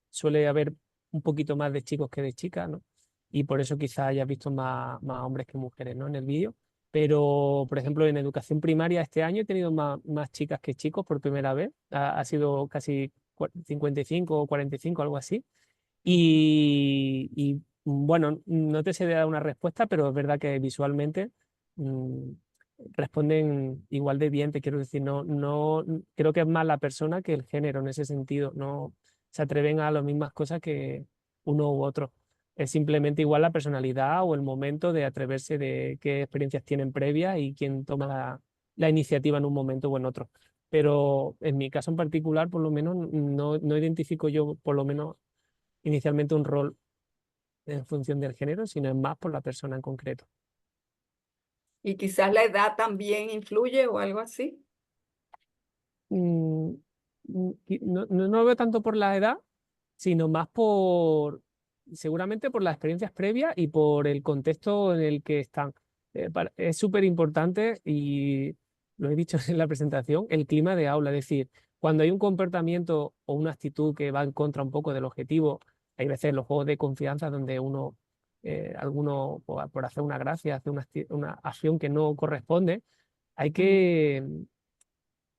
suele haber un poquito más de chicos que de chicas, ¿no? Y por eso quizás hayas visto más hombres que mujeres, ¿no? En el vídeo. Pero, por ejemplo, en educación primaria este año he tenido más chicas que chicos por primera vez. Ha sido casi 55 o 45, algo así. Bueno, no te sé dar una respuesta, pero es verdad que visualmente mm, responden igual de bien, te quiero decir, no, creo que es más la persona que el género en ese sentido, no se atreven a las mismas cosas que uno u otro. Es simplemente igual la personalidad o el momento de atreverse de qué experiencias tienen previas y quién toma la iniciativa en un momento o en otro. Pero en mi caso en particular, por lo menos, no identifico yo, por lo menos inicialmente, un rol en función del género, sino es más por la persona en concreto. Y quizás la edad también influye o algo así. Mm, no lo veo tanto por la edad, sino más seguramente por las experiencias previas y por el contexto en el que están. Es súper importante, y lo he dicho en la presentación, el clima de aula. Es decir, cuando hay un comportamiento o una actitud que va en contra un poco del objetivo, hay veces los juegos de confianza donde alguno por hacer una gracia, hace una acción que no corresponde, hay que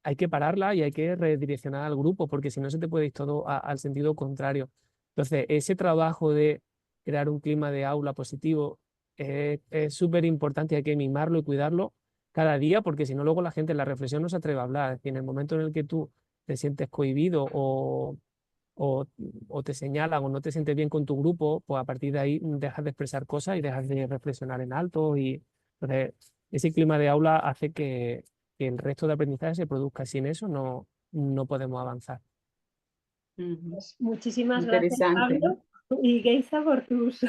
hay que pararla y hay que redireccionar al grupo, porque si no se te puede ir todo al sentido contrario. Entonces, ese trabajo de crear un clima de aula positivo es súper importante y hay que mimarlo y cuidarlo cada día, porque si no, luego la gente en la reflexión no se atreve a hablar. Es decir, en el momento en el que tú te sientes cohibido o, o te señalan o no te sientes bien con tu grupo, pues a partir de ahí dejas de expresar cosas y dejas de reflexionar en alto. Y entonces, ese clima de aula hace que el resto de aprendizaje se produzca. Sin eso no podemos avanzar. Ujú. Pues muchísimas gracias, Interesante, ¿no? Pablo y Geisa, por tus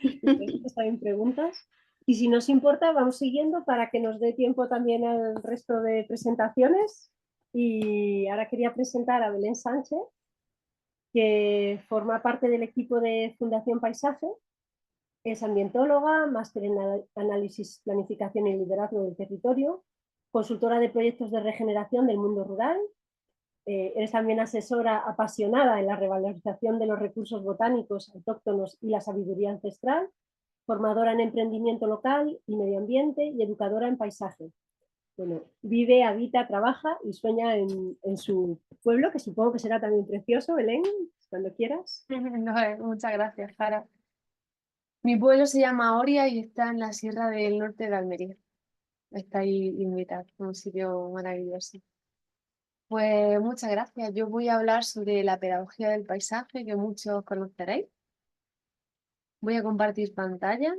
respuestas a mis preguntas. Y si nos importa, vamos siguiendo para que nos dé tiempo también al resto de presentaciones. Y ahora quería presentar a Belén Sánchez, que forma parte del equipo de Fundación Paisaje. Es ambientóloga, máster en análisis, planificación y liderazgo del territorio, consultora de proyectos de regeneración del mundo rural. Eres también asesora apasionada en la revalorización de los recursos botánicos autóctonos y la sabiduría ancestral, formadora en emprendimiento local y medio ambiente y educadora en paisaje. Bueno, vive, habita, trabaja y sueña en su pueblo, que supongo que será también precioso, Belén, cuando quieras. No, muchas gracias, Jara. Mi pueblo se llama Oria y está en la Sierra del Norte de Almería. Está ahí invitado, un sitio maravilloso. Pues muchas gracias. Yo voy a hablar sobre la pedagogía del paisaje, que muchos conoceréis. Voy a compartir pantalla.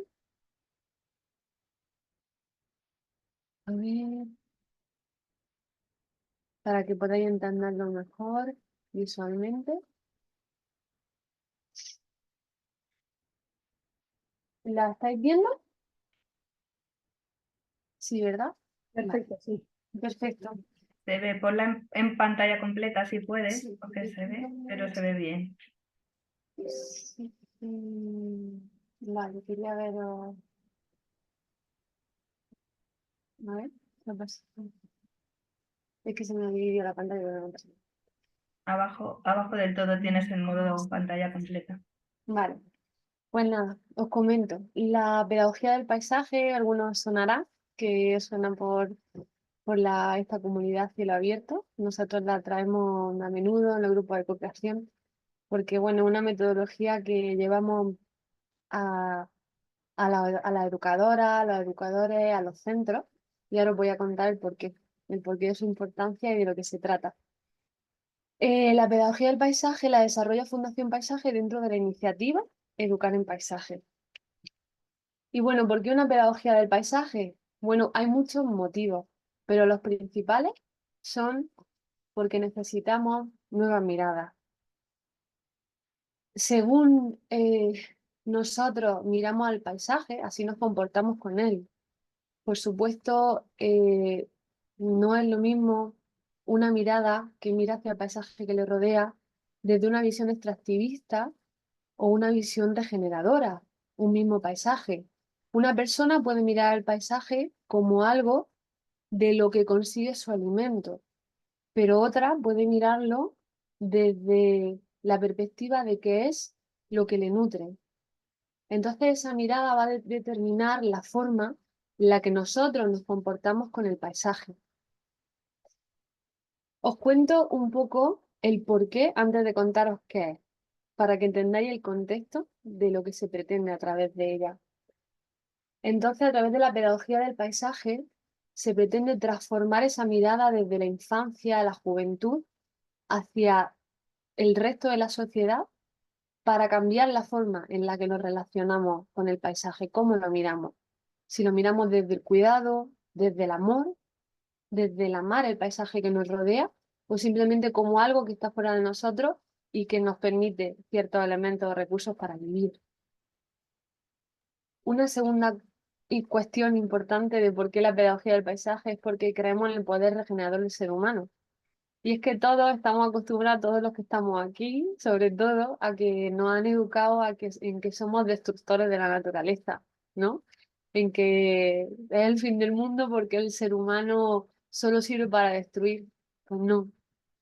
A ver, para que podáis entenderlo mejor visualmente. ¿La estáis viendo? Sí, ¿verdad? Perfecto, sí. Perfecto. Se ve, ponla en pantalla completa si puedes, Sí, porque se ve, pero se ve bien. sí. Vale, quería ver. A ver, no pasa. Es que se me dividió la pantalla, pero no pasa nada. Abajo del todo tienes el modo pantalla completa. Vale, pues nada, os comento. La pedagogía del paisaje, algunos sonará, que suena por esta comunidad cielo abierto. Nosotros la traemos a menudo en el grupo de cooperación, porque bueno, es una metodología que llevamos a, a la educadora, a los educadores, a los centros, y ahora os voy a contar el porqué de su importancia y de lo que se trata. La pedagogía del paisaje la desarrolla Fundación Paisaje dentro de la iniciativa Educar en Paisaje. Y bueno, ¿por qué una pedagogía del paisaje? Bueno, hay muchos motivos, pero los principales son porque necesitamos nuevas miradas. Según nosotros miramos al paisaje, así nos comportamos con él. Por supuesto, no es lo mismo una mirada que mira hacia el paisaje que le rodea desde una visión extractivista o una visión regeneradora, un mismo paisaje. Una persona puede mirar el paisaje como algo de lo que consigue su alimento, pero otra puede mirarlo desde la perspectiva de que es lo que le nutre. Entonces esa mirada va a determinar la forma en la que nosotros nos comportamos con el paisaje. Os cuento un poco el porqué antes de contaros qué es, para que entendáis el contexto de lo que se pretende a través de ella. Entonces, a través de la pedagogía del paisaje, se pretende transformar esa mirada desde la infancia a la juventud hacia el resto de la sociedad para cambiar la forma en la que nos relacionamos con el paisaje, cómo lo miramos. Si lo miramos desde el cuidado, desde el amor, desde el amar el paisaje que nos rodea, o simplemente como algo que está fuera de nosotros y que nos permite ciertos elementos o recursos para vivir. Una segunda cuestión importante de por qué la pedagogía del paisaje es porque creemos en el poder regenerador del ser humano. Y es que todos estamos acostumbrados, todos los que estamos aquí, sobre todo, a que nos han educado en que somos destructores de la naturaleza, ¿no? En que es el fin del mundo porque el ser humano solo sirve para destruir. Pues no,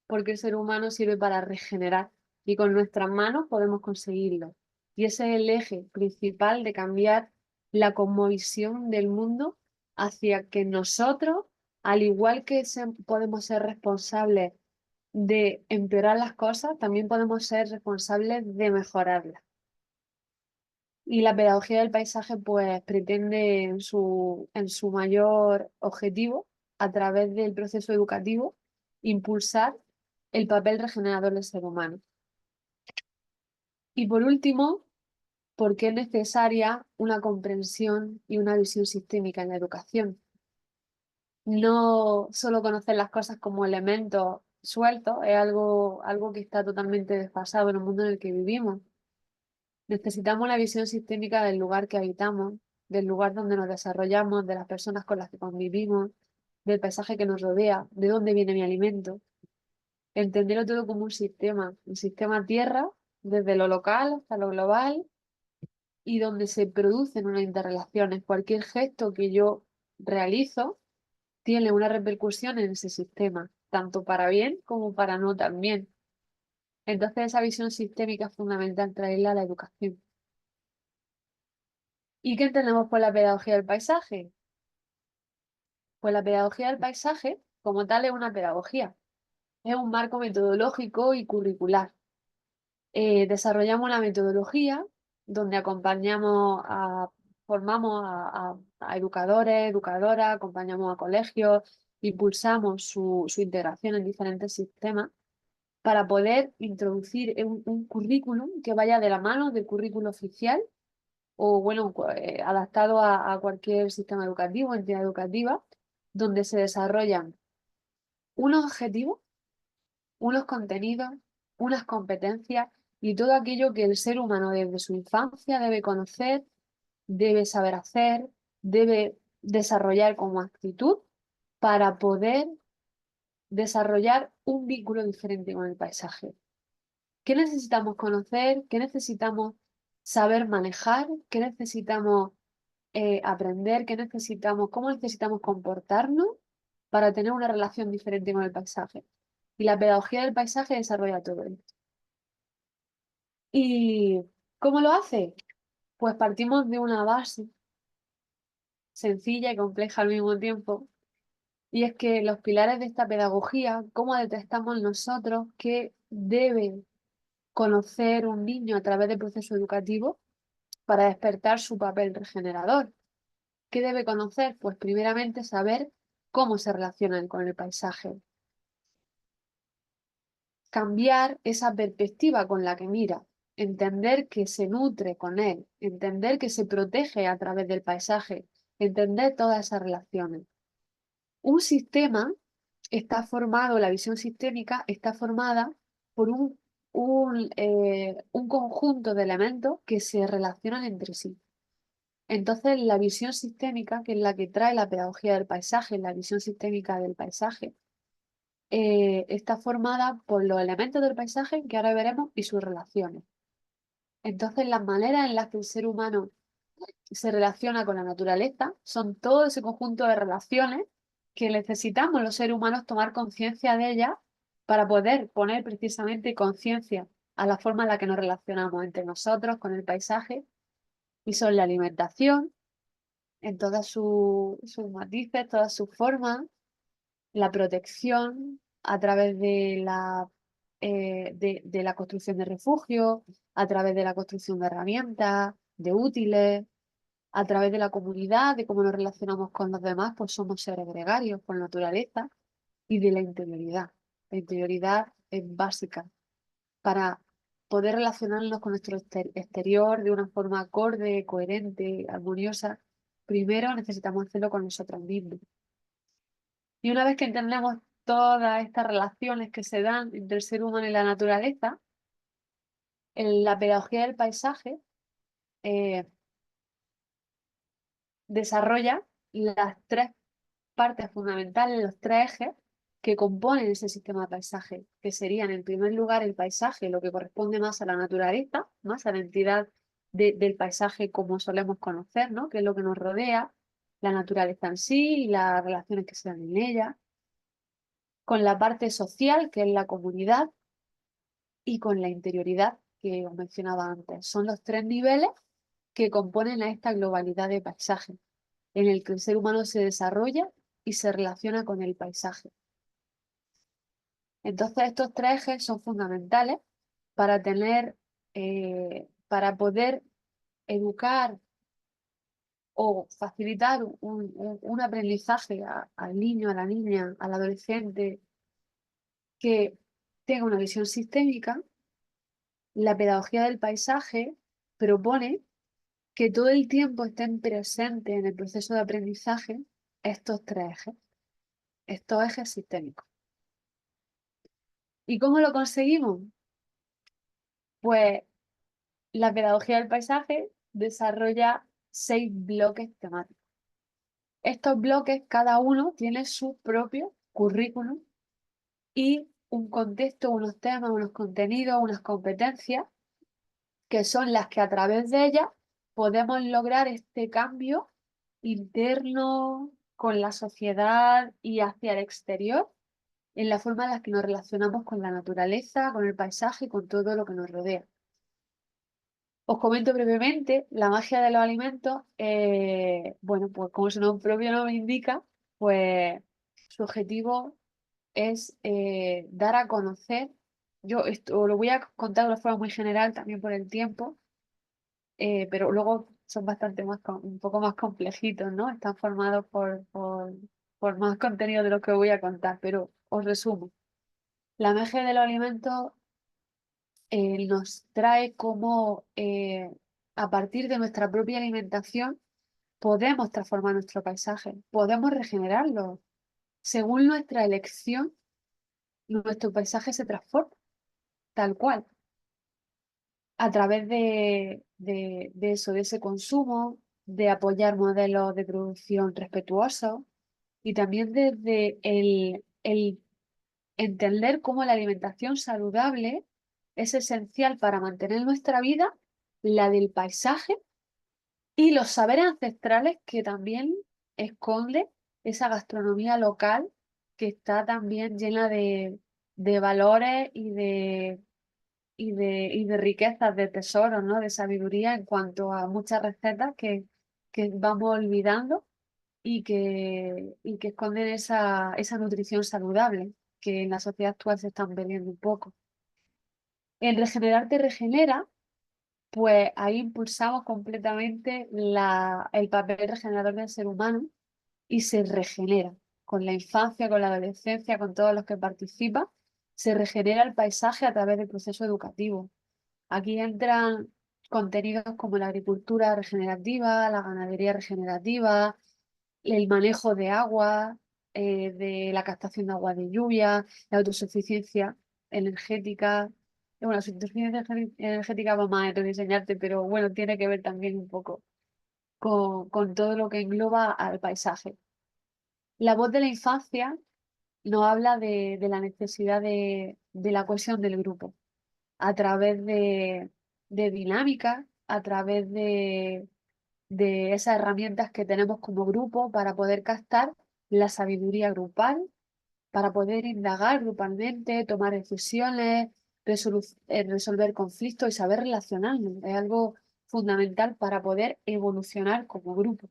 porque el ser humano sirve para regenerar y con nuestras manos podemos conseguirlo. Y ese es el eje principal de cambiar la cosmovisión del mundo hacia que nosotros, al igual que podemos ser responsables de empeorar las cosas, también podemos ser responsables de mejorarlas. Y la pedagogía del paisaje pues pretende en su mayor objetivo, a través del proceso educativo, impulsar el papel regenerador del ser humano. Y por último, ¿por qué es necesaria una comprensión y una visión sistémica en la educación? No solo conocer las cosas como elementos sueltos, es algo que está totalmente desfasado en el mundo en el que vivimos. Necesitamos una visión sistémica del lugar que habitamos, del lugar donde nos desarrollamos, de las personas con las que convivimos, del paisaje que nos rodea, de dónde viene mi alimento. Entenderlo todo como un sistema tierra, desde lo local hasta lo global, y donde se producen unas interrelaciones. Cualquier gesto que yo realizo tiene una repercusión en ese sistema, tanto para bien como para no tan bien. Entonces esa visión sistémica es fundamental traerla a la educación. ¿Y qué entendemos por la pedagogía del paisaje? Pues la pedagogía del paisaje, como tal, es una pedagogía. Es un marco metodológico y curricular. Desarrollamos una metodología donde formamos a educadores, educadoras, acompañamos a colegios, impulsamos su integración en diferentes sistemas para poder introducir un currículum que vaya de la mano del currículum oficial o, bueno, adaptado a cualquier sistema educativo, entidad educativa, donde se desarrollan unos objetivos, unos contenidos, unas competencias y todo aquello que el ser humano desde su infancia debe conocer, debe saber hacer, debe desarrollar como actitud para poder desarrollar un vínculo diferente con el paisaje. ¿Qué necesitamos conocer? ¿Qué necesitamos saber manejar? ¿Qué necesitamos aprender? ¿Cómo necesitamos comportarnos para tener una relación diferente con el paisaje? Y la pedagogía del paisaje desarrolla todo esto. ¿Y cómo lo hace? Pues partimos de una base sencilla y compleja al mismo tiempo, y es que los pilares de esta pedagogía, cómo detectamos nosotros qué debe conocer un niño a través del proceso educativo para despertar su papel regenerador. ¿Qué debe conocer? Pues primeramente saber cómo se relacionan con el paisaje. Cambiar esa perspectiva con la que mira, entender que se nutre con él, entender que se protege a través del paisaje, entender todas esas relaciones. Un sistema está formado, la visión sistémica está formada por un conjunto de elementos que se relacionan entre sí. Entonces, la visión sistémica, que es la que trae la pedagogía del paisaje, la visión sistémica del paisaje, está formada por los elementos del paisaje que ahora veremos y sus relaciones. Entonces, las maneras en las que el ser humano se relaciona con la naturaleza son todo ese conjunto de relaciones que necesitamos los seres humanos tomar conciencia de ellas para poder poner precisamente conciencia a la forma en la que nos relacionamos entre nosotros, con el paisaje, y son la alimentación en todas sus matices, todas sus formas, la protección a través de la construcción de refugios, a través de la construcción de herramientas, de útiles, a través de la comunidad, de cómo nos relacionamos con los demás, pues somos seres gregarios por naturaleza, y de la interioridad. La interioridad es básica para poder relacionarnos con nuestro exterior de una forma acorde, coherente, armoniosa. Primero necesitamos hacerlo con nosotros mismos. Y una vez que entendemos todas estas relaciones que se dan entre el ser humano y la naturaleza, en la pedagogía del paisaje desarrolla las tres partes fundamentales, los tres ejes que componen ese sistema de paisaje, que serían en primer lugar el paisaje, lo que corresponde más a la naturaleza, más a la entidad del paisaje como solemos conocer, ¿no? Que es lo que nos rodea, la naturaleza en sí y las relaciones que se dan en ella, con la parte social, que es la comunidad, y con la interioridad, que os mencionaba antes. Son los tres niveles que componen a esta globalidad de paisaje, en el que el ser humano se desarrolla y se relaciona con el paisaje. Entonces, estos tres ejes son fundamentales para para poder educar o facilitar un aprendizaje al niño, a la niña, al adolescente que tenga una visión sistémica. La pedagogía del paisaje propone que todo el tiempo estén presentes en el proceso de aprendizaje estos ejes sistémicos. ¿Y cómo lo conseguimos? Pues la pedagogía del paisaje desarrolla 6 bloques temáticos. Estos bloques, cada uno tiene su propio currículum y un contexto, unos temas, unos contenidos, unas competencias, que son las que a través de ellas podemos lograr este cambio interno con la sociedad y hacia el exterior, en la forma en la que nos relacionamos con la naturaleza, con el paisaje y con todo lo que nos rodea. Os comento brevemente, la magia de los alimentos, bueno, pues como su nombre propio nos indica, pues su objetivo es dar a conocer. Yo esto lo voy a contar de una forma muy general también por el tiempo, pero luego son bastante un poco más complejitos, ¿no? Están formados por más contenido de lo que voy a contar, pero os resumo. La magia de los alimentos nos trae cómo a partir de nuestra propia alimentación podemos transformar nuestro paisaje, podemos regenerarlo. Según nuestra elección, nuestro paisaje se transforma tal cual, a través de eso, de ese consumo, de apoyar modelos de producción respetuosos y también desde el entender cómo la alimentación saludable es esencial para mantener nuestra vida, la del paisaje y los saberes ancestrales que también esconde esa gastronomía local que está también llena de valores y de riquezas, de tesoros, ¿no? De sabiduría en cuanto a muchas recetas que vamos olvidando y que esconden esa nutrición saludable que en la sociedad actual se están perdiendo un poco. En Regenerarte Regenera, pues ahí impulsamos completamente el papel regenerador del ser humano y se regenera con la infancia, con la adolescencia, con todos los que participan, se regenera el paisaje a través del proceso educativo. Aquí entran contenidos como la agricultura regenerativa, la ganadería regenerativa, el manejo de agua, de la captación de agua de lluvia, la autosuficiencia energética. Bueno, la autosuficiencia energética vamos a rediseñarte, pero bueno, tiene que ver también un poco con todo lo que engloba al paisaje. La voz de la infancia nos habla de la necesidad de la cohesión del grupo a través de dinámica, a través de esas herramientas que tenemos como grupo para poder captar la sabiduría grupal, para poder indagar grupalmente, tomar decisiones, resolver conflictos y saber relacionarnos. Es algo fundamental para poder evolucionar como grupo.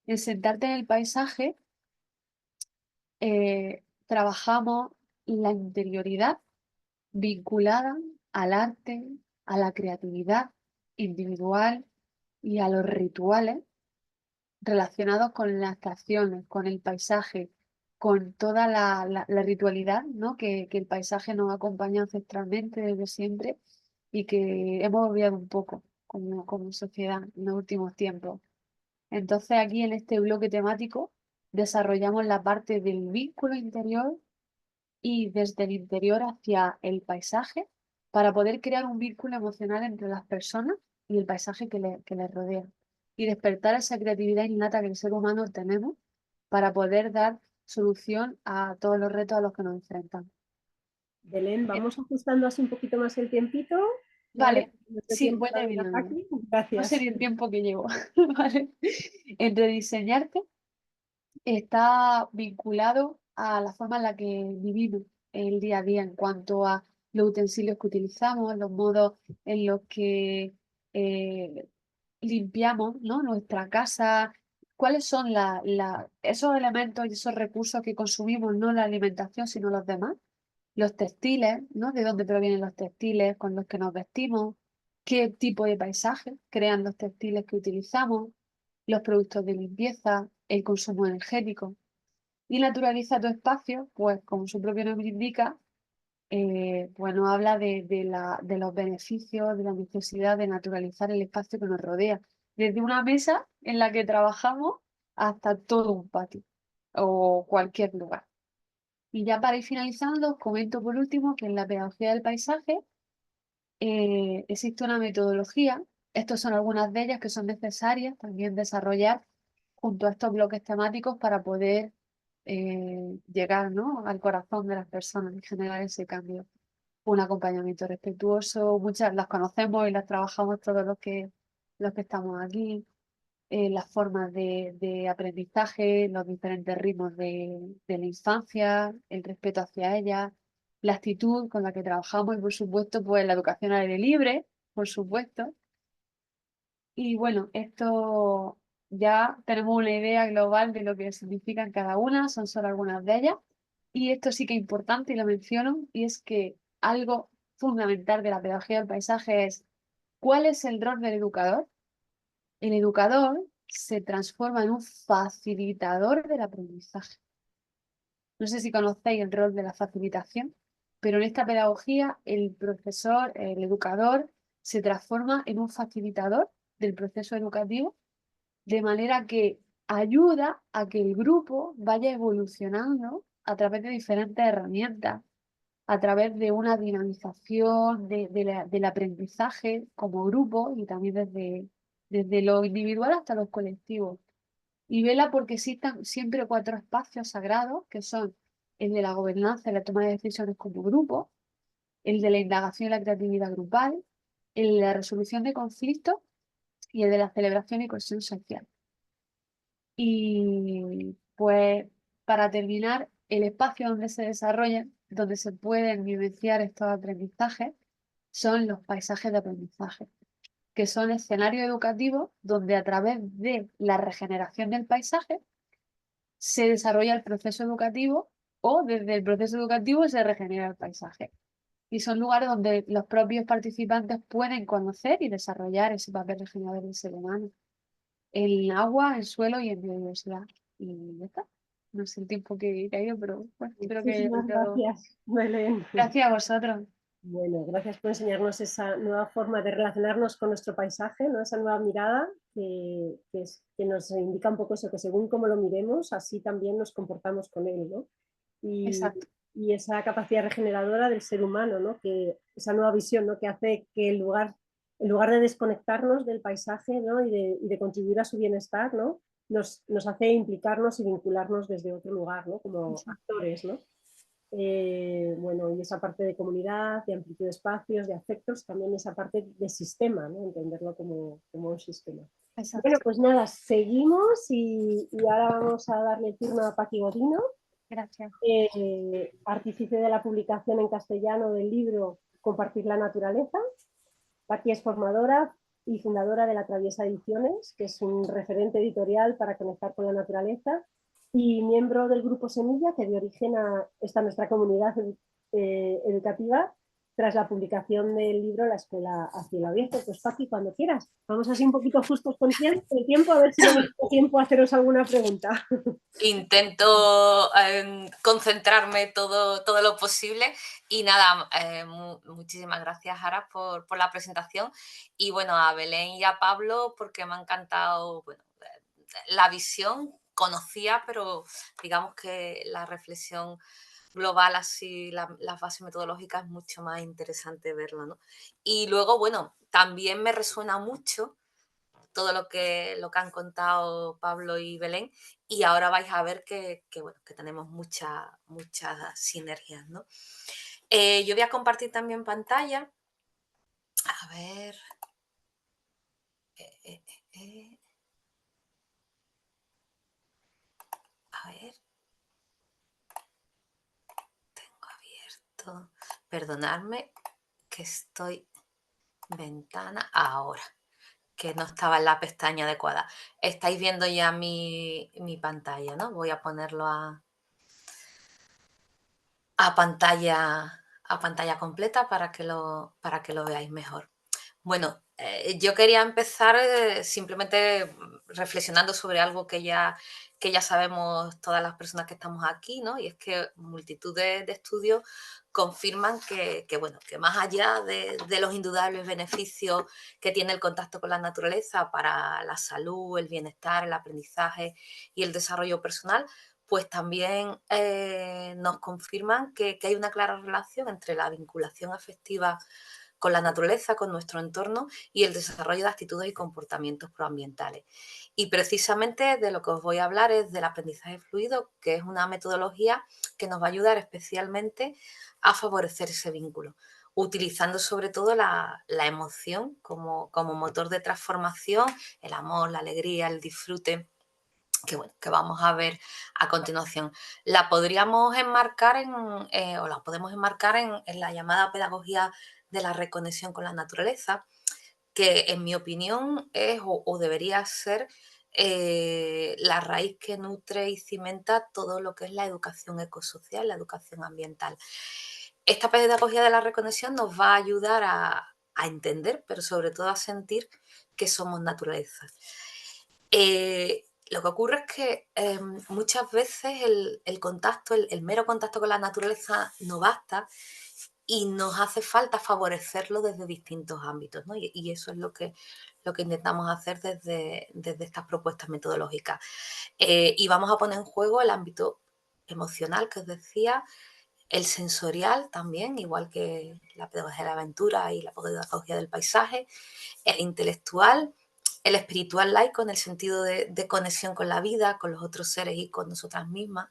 En Sentarte en el Paisaje trabajamos la interioridad vinculada al arte, a la creatividad individual y a los rituales relacionados con las estaciones, con el paisaje, con toda la ritualidad, ¿no? que el paisaje nos acompaña ancestralmente desde siempre y que hemos olvidado un poco como sociedad en los últimos tiempos. Entonces aquí en este bloque temático desarrollamos la parte del vínculo interior y desde el interior hacia el paisaje para poder crear un vínculo emocional entre las personas y el paisaje que les rodea y despertar esa creatividad innata que el ser humano tenemos para poder dar solución a todos los retos a los que nos enfrentamos. Belén, vamos ajustando así un poquito más el tiempito. Vale, Nuestro sí, tiempo voy todavía está terminando. aquí. No Gracias. sería el tiempo que llevo. ¿Vale? El rediseñarte está vinculado a la forma en la que vivimos el día a día en cuanto a los utensilios que utilizamos, los modos en los que limpiamos, ¿no? nuestra casa, cuáles son esos elementos y esos recursos que consumimos, no la alimentación, sino los demás, los textiles, ¿no? De dónde provienen los textiles con los que nos vestimos, qué tipo de paisaje crean los textiles que utilizamos, los productos de limpieza, el consumo energético. Y naturaliza tu espacio, pues como su propio nombre indica, pues nos habla de los beneficios, de la necesidad de naturalizar el espacio que nos rodea, desde una mesa en la que trabajamos hasta todo un patio o cualquier lugar. Y ya para ir finalizando, os comento por último que en la pedagogía del paisaje existe una metodología. Estas son algunas de ellas que son necesarias también desarrollar junto a estos bloques temáticos para poder llegar, ¿no? al corazón de las personas y generar ese cambio. Un acompañamiento respetuoso, muchas las conocemos y las trabajamos todos los que estamos aquí, las formas de aprendizaje, los diferentes ritmos de la infancia, el respeto hacia ella, la actitud con la que trabajamos y por supuesto pues la educación al aire libre, por supuesto. Y bueno, esto ya tenemos una idea global de lo que significan cada una, son solo algunas de ellas. Y esto sí que es importante y lo menciono, y es que algo fundamental de la pedagogía del paisaje es ¿cuál es el rol del educador? El educador se transforma en un facilitador del aprendizaje. No sé si conocéis el rol de la facilitación, pero en esta pedagogía el profesor, el educador, se transforma en un facilitador del proceso educativo, de manera que ayuda a que el grupo vaya evolucionando a través de diferentes herramientas, a través de una dinamización del aprendizaje como grupo y también desde lo individual hasta los colectivos. Y vela porque existan siempre 4 espacios sagrados, que son el de la gobernanza y la toma de decisiones como grupo, el de la indagación y la creatividad grupal, el de la resolución de conflictos y el de la celebración y cohesión social. Y pues para terminar, el espacio donde se desarrollan, donde se pueden vivenciar estos aprendizajes, son los paisajes de aprendizaje, que son escenarios educativos donde a través de la regeneración del paisaje se desarrolla el proceso educativo o desde el proceso educativo se regenera el paisaje. Y son lugares donde los propios participantes pueden conocer y desarrollar ese papel regenerador del ser humano en agua, en suelo y en biodiversidad. Y ya está. No sé el tiempo que he caído, pero bueno, espero que haya Muchísimas quedado. gracias, Belén. Gracias a vosotros. Bueno, gracias por enseñarnos esa nueva forma de relacionarnos con nuestro paisaje, ¿no? Esa nueva mirada que nos indica un poco eso, que según cómo lo miremos, así también nos comportamos con él, ¿no? Exacto. Y esa capacidad regeneradora del ser humano, ¿no? Que, esa nueva visión, ¿no? Que hace que en lugar de desconectarnos del paisaje, ¿no? y de contribuir a su bienestar, ¿no? Nos hace implicarnos y vincularnos desde otro lugar, ¿no? Como actores, ¿no? bueno, y esa parte de comunidad, de amplitud de espacios, de afectos, también esa parte de sistema, ¿no? Entenderlo como un sistema. Exacto. Bueno, pues nada, seguimos y ahora vamos a darle turno a Paqui Godino, Gracias. artífice de la publicación en castellano del libro Compartir la naturaleza. Paqui es formadora y fundadora de La Traviesa Ediciones, que es un referente editorial para conectar con la naturaleza, y miembro del Grupo Semilla, que dio origen a esta nuestra comunidad educativa tras la publicación del libro La Escuela a Cielo Abierto. Pues Paqui, cuando quieras. Vamos así un poquito justos con el tiempo, a ver si tenemos tiempo a haceros alguna pregunta. Intento concentrarme todo lo posible y nada, muchísimas gracias Ara por la presentación y bueno, a Belén y a Pablo porque me ha encantado, bueno, la visión conocía, pero digamos que la reflexión global, así las bases metodológicas es mucho más interesante verlo, ¿no? Y luego, bueno, también me resuena mucho todo lo que han contado Pablo y Belén y ahora vais a ver bueno, que tenemos muchas sinergias, ¿no? Yo voy a compartir también pantalla. A ver. A ver. Tengo abierto. Perdonadme que estoy ventana ahora, que no estaba en la pestaña adecuada. Estáis viendo ya mi pantalla, ¿no? Voy a ponerlo a pantalla completa para que lo veáis mejor. Bueno, yo quería empezar simplemente reflexionando sobre algo que ya sabemos todas las personas que estamos aquí, ¿no? Y es que multitud de estudios confirman que más allá de los indudables beneficios que tiene el contacto con la naturaleza para la salud, el bienestar, el aprendizaje y el desarrollo personal, pues también nos confirman que hay una clara relación entre la vinculación afectiva con la naturaleza, con nuestro entorno y el desarrollo de actitudes y comportamientos proambientales. Y precisamente de lo que os voy a hablar es del aprendizaje fluido, que es una metodología que nos va a ayudar especialmente a favorecer ese vínculo, utilizando sobre todo la emoción como motor de transformación, el amor, la alegría, el disfrute, que vamos a ver a continuación. La podríamos enmarcar o la podemos enmarcar en la llamada pedagogía de la reconexión con la naturaleza, que en mi opinión es o debería ser la raíz que nutre y cimenta todo lo que es la educación ecosocial, la educación ambiental. Esta pedagogía de la reconexión nos va a ayudar a entender, pero sobre todo a sentir que somos naturaleza. Lo que ocurre es que muchas veces el contacto, el mero contacto con la naturaleza no basta y nos hace falta favorecerlo desde distintos ámbitos, ¿no? Y eso es lo que intentamos hacer desde estas propuestas metodológicas. Y vamos a poner en juego el ámbito emocional, que os decía, el sensorial también, igual que la pedagogía de la aventura y la pedagogía del paisaje, el intelectual, el espiritual laico en el sentido de conexión con la vida, con los otros seres y con nosotras mismas,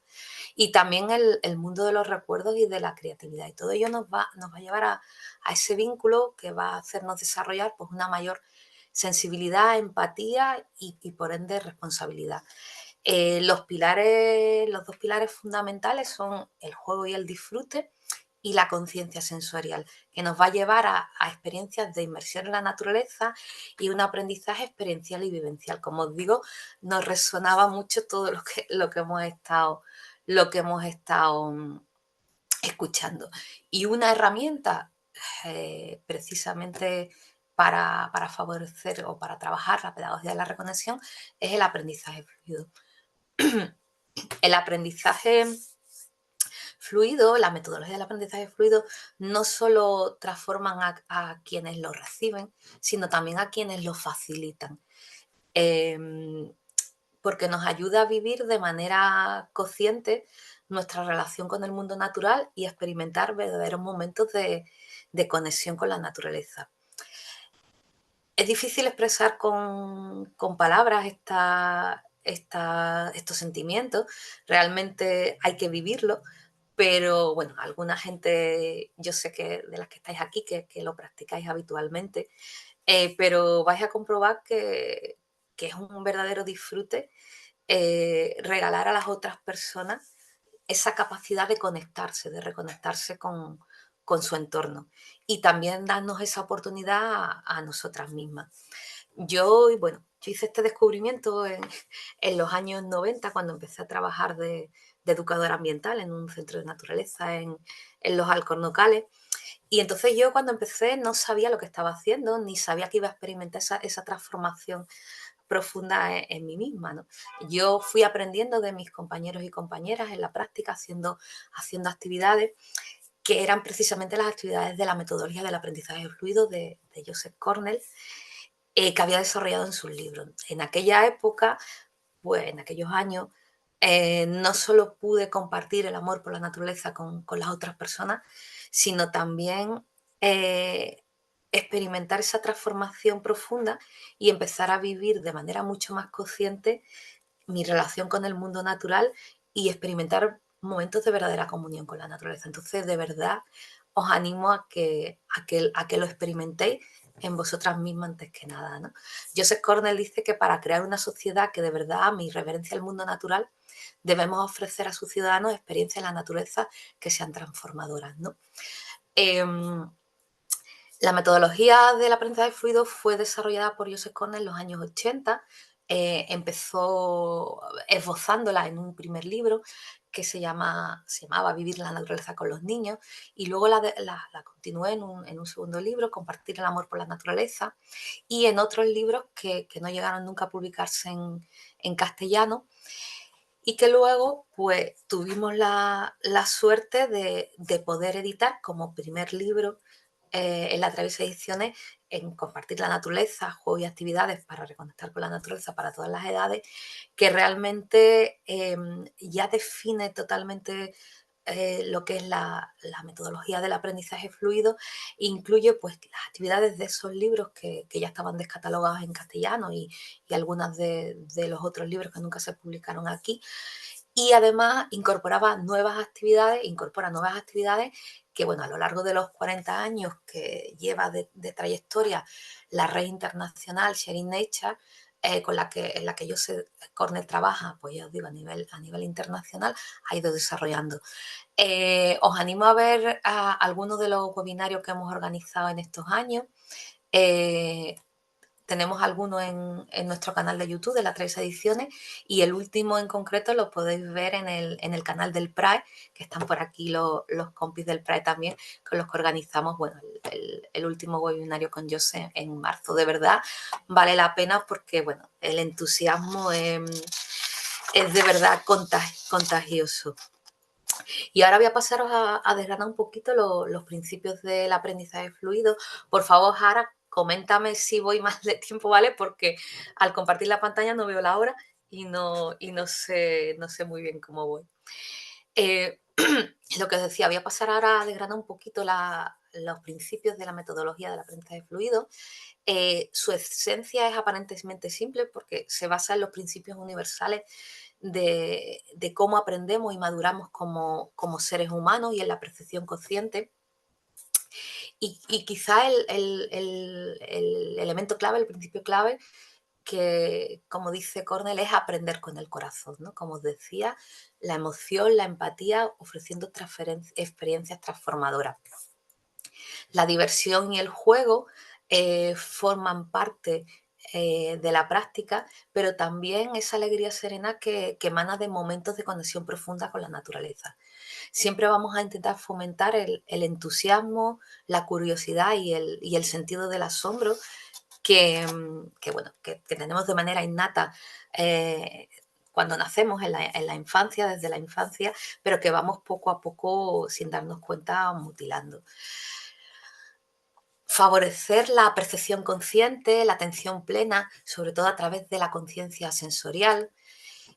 y también el mundo de los recuerdos y de la creatividad. Y todo ello nos va a llevar a ese vínculo que va a hacernos desarrollar pues, una mayor sensibilidad, empatía y por ende responsabilidad. Los dos pilares fundamentales son el juego y el disfrute y la conciencia sensorial, que nos va a llevar a experiencias de inmersión en la naturaleza y un aprendizaje experiencial y vivencial. Como os digo, nos resonaba mucho todo lo que hemos estado escuchando. Y una herramienta precisamente para favorecer o para trabajar la pedagogía de la reconexión es el aprendizaje fluido. El aprendizaje fluido, la metodología del aprendizaje fluido, no solo transforman a quienes lo reciben, sino también a quienes lo facilitan. Porque nos ayuda a vivir de manera consciente nuestra relación con el mundo natural y experimentar verdaderos momentos de conexión con la naturaleza. Es difícil expresar con palabras estos sentimientos, realmente hay que vivirlo, pero bueno, alguna gente, yo sé que de las que estáis aquí, que lo practicáis habitualmente, pero vais a comprobar que es un verdadero disfrute regalar a las otras personas esa capacidad de conectarse, de reconectarse con su entorno y también darnos esa oportunidad a nosotras mismas. Bueno, yo hice este descubrimiento en los años 90 cuando empecé a trabajar de educadora ambiental en un centro de naturaleza en los Alcornocales. Y entonces yo cuando empecé no sabía lo que estaba haciendo, ni sabía que iba a experimentar esa transformación profunda en mí misma, ¿no? Yo fui aprendiendo de mis compañeros y compañeras en la práctica, haciendo actividades que eran precisamente las actividades de la metodología del aprendizaje fluido de Joseph Cornell, que había desarrollado en sus libros. En aquella época, pues en aquellos años, no solo pude compartir el amor por la naturaleza con las otras personas, sino también experimentar esa transformación profunda y empezar a vivir de manera mucho más consciente mi relación con el mundo natural y experimentar momentos de verdadera comunión con la naturaleza. Entonces, de verdad, os animo a que lo experimentéis en vosotras mismas antes que nada, ¿no? Joseph Cornell dice que para crear una sociedad que de verdad ame y reverencia el mundo natural, debemos ofrecer a sus ciudadanos experiencias en la naturaleza que sean transformadoras, ¿no? La metodología del aprendizaje fluido fue desarrollada por Joseph Cornell en los años 80. Empezó esbozándola en un primer libro que se llamaba Vivir la naturaleza con los niños, y luego la continué en un segundo libro, Compartir el amor por la naturaleza, y en otros libros que no llegaron nunca a publicarse en castellano, y que luego pues tuvimos la suerte de poder editar como primer libro en la Traviesa Ediciones, en Compartir la naturaleza, juegos y actividades para reconectar con la naturaleza para todas las edades, que realmente ya define totalmente lo que es la metodología del aprendizaje fluido. Incluye pues las actividades de esos libros que ya estaban descatalogados en castellano y algunas de los otros libros que nunca se publicaron aquí. Y además incorpora nuevas actividades que, bueno, a lo largo de los 40 años que lleva de trayectoria la red internacional Sharing Nature, en la que Joseph Cornell trabaja, pues ya os digo, a nivel internacional, ha ido desarrollando. Os animo a ver algunos de los webinarios que hemos organizado en estos años. Tenemos algunos en nuestro canal de YouTube de las 3 ediciones, y el último en concreto lo podéis ver en el canal del PRAE, que están por aquí los compis del PRAE también, con los que organizamos, bueno, el último webinario con José en marzo. De verdad vale la pena porque, bueno, el entusiasmo es de verdad contagioso. Y ahora voy a pasaros a desgranar un poquito los principios del aprendizaje fluido. Por favor, Jara, coméntame si voy más de tiempo, ¿vale? Porque al compartir la pantalla no veo la hora y no sé muy bien cómo voy. Lo que os decía, voy a pasar ahora a desgranar un poquito los principios de la metodología del aprendizaje fluido. Su esencia es aparentemente simple porque se basa en los principios universales de cómo aprendemos y maduramos como seres humanos y en la percepción consciente. Y quizá el elemento clave, el principio clave, que, como dice Cornell, es aprender con el corazón, ¿no? Como os decía, la emoción, la empatía, ofreciendo experiencias transformadoras. La diversión y el juego forman parte de la práctica, pero también esa alegría serena que emana de momentos de conexión profunda con la naturaleza. Siempre vamos a intentar fomentar el entusiasmo, la curiosidad y el sentido del asombro que tenemos de manera innata cuando nacemos en la infancia, desde la infancia, pero que vamos poco a poco, sin darnos cuenta, mutilando. Favorecer la percepción consciente, la atención plena, sobre todo a través de la conciencia sensorial.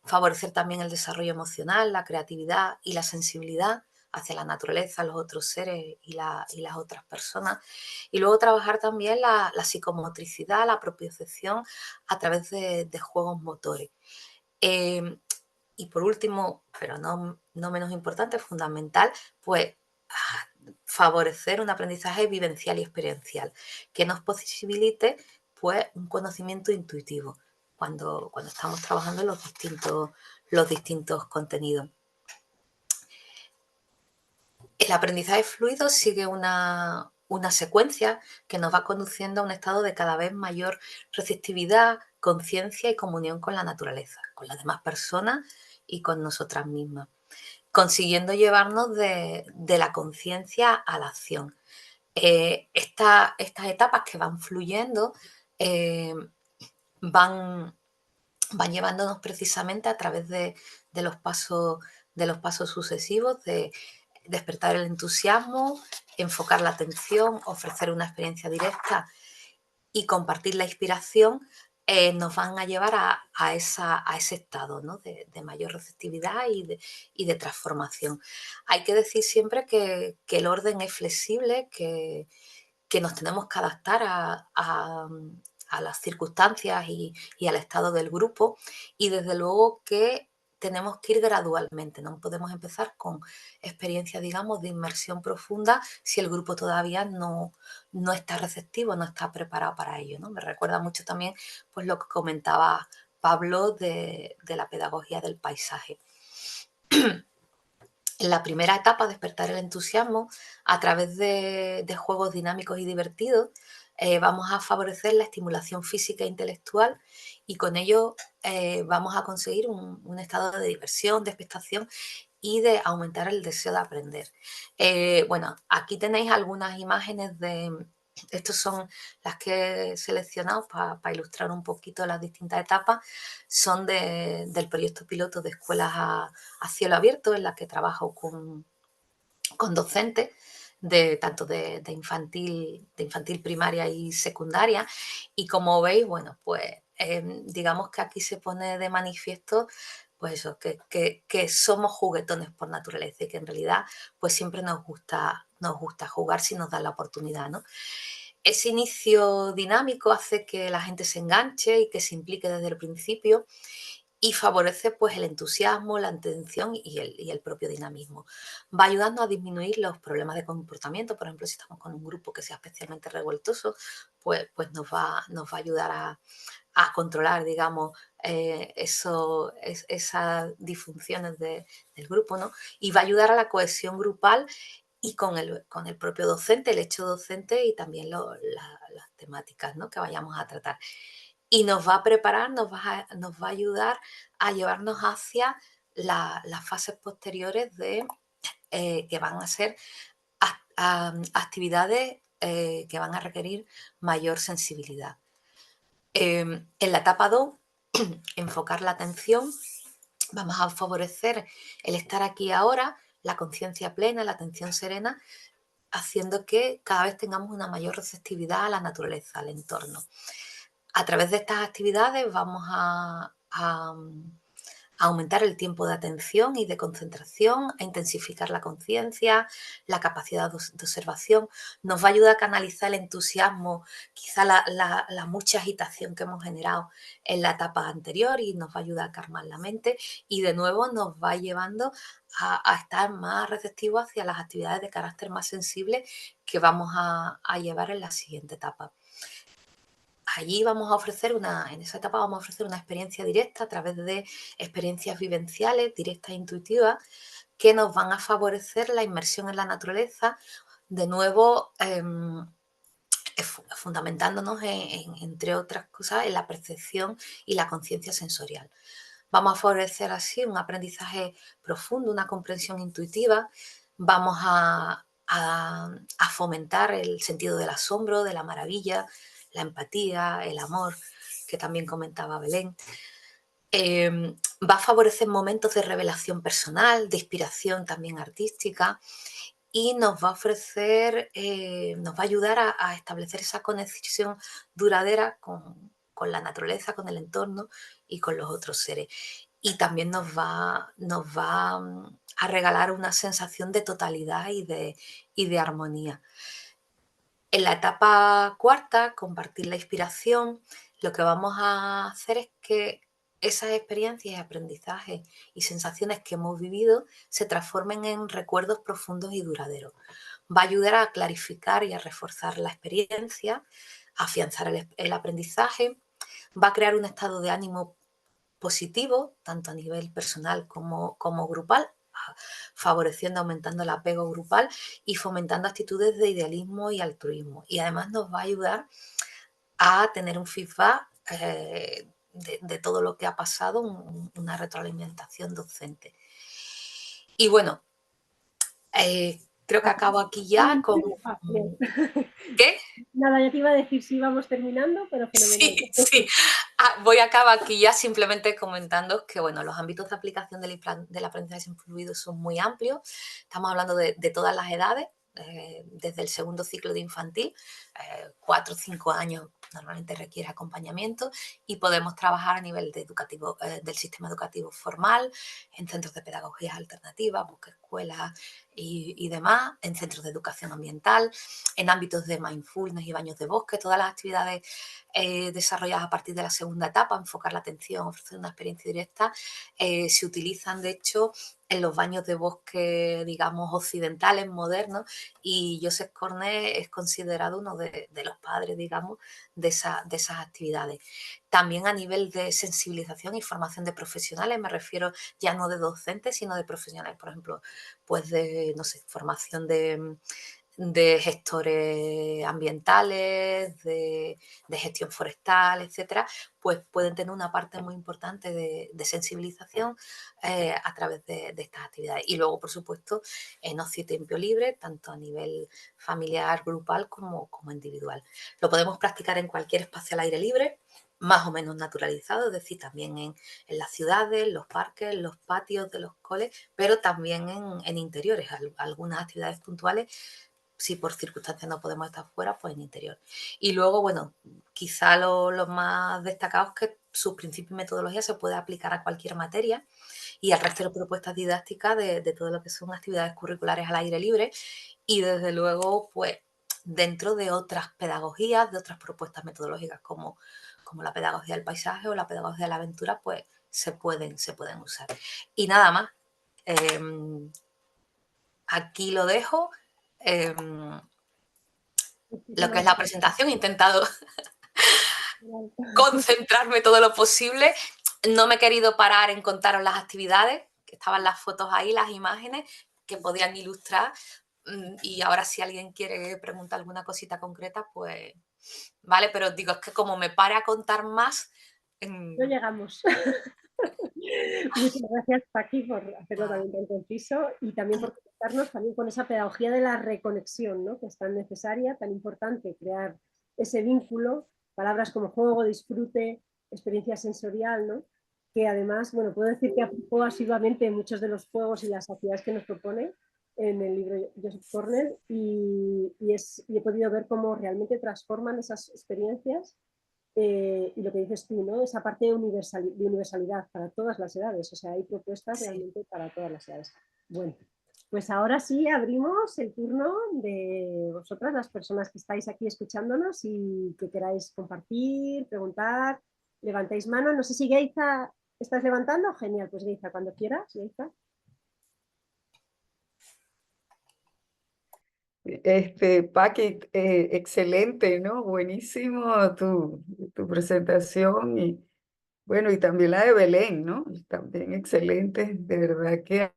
Favorecer también el desarrollo emocional, la creatividad y la sensibilidad hacia la naturaleza, los otros seres y las otras personas. Y luego trabajar también la psicomotricidad, la propiocepción a través de juegos motores. Y por último, pero no menos importante, fundamental, pues favorecer un aprendizaje vivencial y experiencial que nos posibilite pues un conocimiento intuitivo cuando estamos trabajando en los distintos contenidos. El aprendizaje fluido sigue una secuencia que nos va conduciendo a un estado de cada vez mayor receptividad, conciencia y comunión con la naturaleza, con las demás personas y con nosotras mismas, consiguiendo llevarnos de la conciencia a la acción. Estas etapas que van fluyendo van llevándonos precisamente a través de los pasos sucesivos de despertar el entusiasmo, enfocar la atención, ofrecer una experiencia directa y compartir la inspiración, nos van a llevar a ese estado, ¿no? de mayor receptividad y de transformación. Hay que decir siempre que el orden es flexible, que nos tenemos que adaptar a las circunstancias y al estado del grupo, y desde luego que tenemos que ir gradualmente, no podemos empezar con experiencias, digamos, de inmersión profunda si el grupo todavía no está receptivo, no está preparado para ello, ¿no? Me recuerda mucho también pues, lo que comentaba Pablo de la pedagogía del paisaje. En la primera etapa, despertar el entusiasmo, a través de juegos dinámicos y divertidos, vamos a favorecer la estimulación física e intelectual y con ello vamos a conseguir un estado de diversión, de expectación y de aumentar el deseo de aprender. Bueno, aquí tenéis algunas imágenes estas son las que he seleccionado para ilustrar un poquito las distintas etapas. Son del proyecto piloto de escuelas a cielo abierto, en la que trabajo con docentes tanto de infantil primaria y secundaria. Y como veis, bueno, pues digamos que aquí se pone de manifiesto pues eso, que somos juguetones por naturaleza y que en realidad pues siempre nos gusta jugar si nos dan la oportunidad, ¿no? Ese inicio dinámico hace que la gente se enganche y que se implique desde el principio y favorece pues el entusiasmo, la atención y el propio dinamismo. Va ayudando a disminuir los problemas de comportamiento. Por ejemplo, si estamos con un grupo que sea especialmente revoltoso, pues nos va a ayudar a controlar, digamos, esas disfunciones del grupo, ¿no? Y va a ayudar a la cohesión grupal y con el propio docente, el hecho docente y también las temáticas, ¿no? que vayamos a tratar. Y nos va a preparar, nos va a ayudar a llevarnos hacia las fases posteriores que van a ser actividades que van a requerir mayor sensibilidad. En la etapa 2, enfocar la atención, vamos a favorecer el estar aquí ahora, la conciencia plena, la atención serena, haciendo que cada vez tengamos una mayor receptividad a la naturaleza, al entorno. A través de estas actividades vamos a aumentar el tiempo de atención y de concentración, a intensificar la conciencia, la capacidad de observación. Nos va a ayudar a canalizar el entusiasmo, quizá la mucha agitación que hemos generado en la etapa anterior, y nos va a ayudar a calmar la mente, y de nuevo nos va llevando a estar más receptivos hacia las actividades de carácter más sensible que vamos a llevar en la siguiente etapa. Allí vamos a ofrecer en esa etapa vamos a ofrecer una experiencia directa a través de experiencias vivenciales, directas e intuitivas, que nos van a favorecer la inmersión en la naturaleza, de nuevo fundamentándonos entre otras cosas, en la percepción y la conciencia sensorial. Vamos a favorecer así un aprendizaje profundo, una comprensión intuitiva, vamos a fomentar el sentido del asombro, de la maravilla, la empatía, el amor, que también comentaba Belén. Va a favorecer momentos de revelación personal, de inspiración también artística, y nos va a ofrecer, nos va a ayudar a establecer esa conexión duradera con la naturaleza, con el entorno y con los otros seres. Y también nos va a regalar una sensación de totalidad y de armonía. En la etapa cuarta, compartir la inspiración, lo que vamos a hacer es que esas experiencias y aprendizajes y sensaciones que hemos vivido se transformen en recuerdos profundos y duraderos. Va a ayudar a clarificar y a reforzar la experiencia, a afianzar el aprendizaje, va a crear un estado de ánimo positivo, tanto a nivel personal como grupal, favoreciendo, aumentando el apego grupal y fomentando actitudes de idealismo y altruismo. Y además nos va a ayudar a tener un feedback de todo lo que ha pasado, una retroalimentación docente. Y bueno, creo que acabo aquí ya con... ¿Qué? Nada, ya te iba a decir si íbamos terminando, pero fenomenal. Sí. Voy a acabar aquí ya simplemente comentando que bueno, los ámbitos de aplicación del aprendizaje sin fluido son muy amplios. Estamos hablando de todas las edades, desde el segundo ciclo de infantil, 4 o 5 años normalmente requiere acompañamiento, y podemos trabajar a nivel del sistema educativo formal, en centros de pedagogías alternativas, escuelas y demás, en centros de educación ambiental, en ámbitos de mindfulness y baños de bosque, todas las actividades desarrolladas a partir de la segunda etapa, enfocar la atención, ofrecer una experiencia directa, se utilizan de hecho en los baños de bosque, digamos, occidentales, modernos, y Joseph Cornell es considerado uno de los padres, digamos, de esas actividades. También a nivel de sensibilización y formación de profesionales, me refiero ya no de docentes, sino de profesionales, por ejemplo, pues de, no sé, formación de gestores ambientales, de gestión forestal, etcétera, pues pueden tener una parte muy importante de sensibilización a través de estas actividades. Y luego, por supuesto, en ocio y tiempo libre, tanto a nivel familiar, grupal como individual. Lo podemos practicar en cualquier espacio al aire libre, más o menos naturalizado, es decir, también en las ciudades, los parques, los patios de los coles, pero también en interiores, algunas actividades puntuales. Si por circunstancias no podemos estar fuera, pues en interior. Y luego, bueno, quizá lo más destacado es que sus principios y metodologías se puede aplicar a cualquier materia y al resto de propuestas didácticas de todo lo que son actividades curriculares al aire libre, y desde luego, pues dentro de otras pedagogías, de otras propuestas metodológicas como la pedagogía del paisaje o la pedagogía de la aventura, pues se pueden usar. Y nada más. Aquí lo dejo. Lo que es la presentación, he intentado concentrarme todo lo posible. No me he querido parar en contaros las actividades, que estaban las fotos ahí, las imágenes que podían ilustrar. Y ahora si alguien quiere preguntar alguna cosita concreta, pues vale, pero digo, es que como me pare a contar más... No llegamos. Muchas gracias, Paqui, por hacerlo también tan conciso y también por conectarnos también con esa pedagogía de la reconexión, ¿no? Que es tan necesaria, tan importante crear ese vínculo, palabras como juego, disfrute, experiencia sensorial, ¿no? Que además, bueno, puedo decir que aplicó asiduamente muchos de los juegos y las actividades que nos propone en el libro Joseph Cornell y he podido ver cómo realmente transforman esas experiencias. Y lo que dices tú, ¿no? Esa parte de universalidad para todas las edades, o sea, hay propuestas realmente para todas las edades. Bueno, pues ahora sí abrimos el turno de vosotras, las personas que estáis aquí escuchándonos y que queráis compartir, preguntar, levantáis mano. No sé si Geiza, ¿estás levantando? Genial, pues Geiza, cuando quieras, Geiza. Paqui, excelente, ¿no? Buenísimo tu presentación y bueno, y también la de Belén, ¿no? También excelente, de verdad que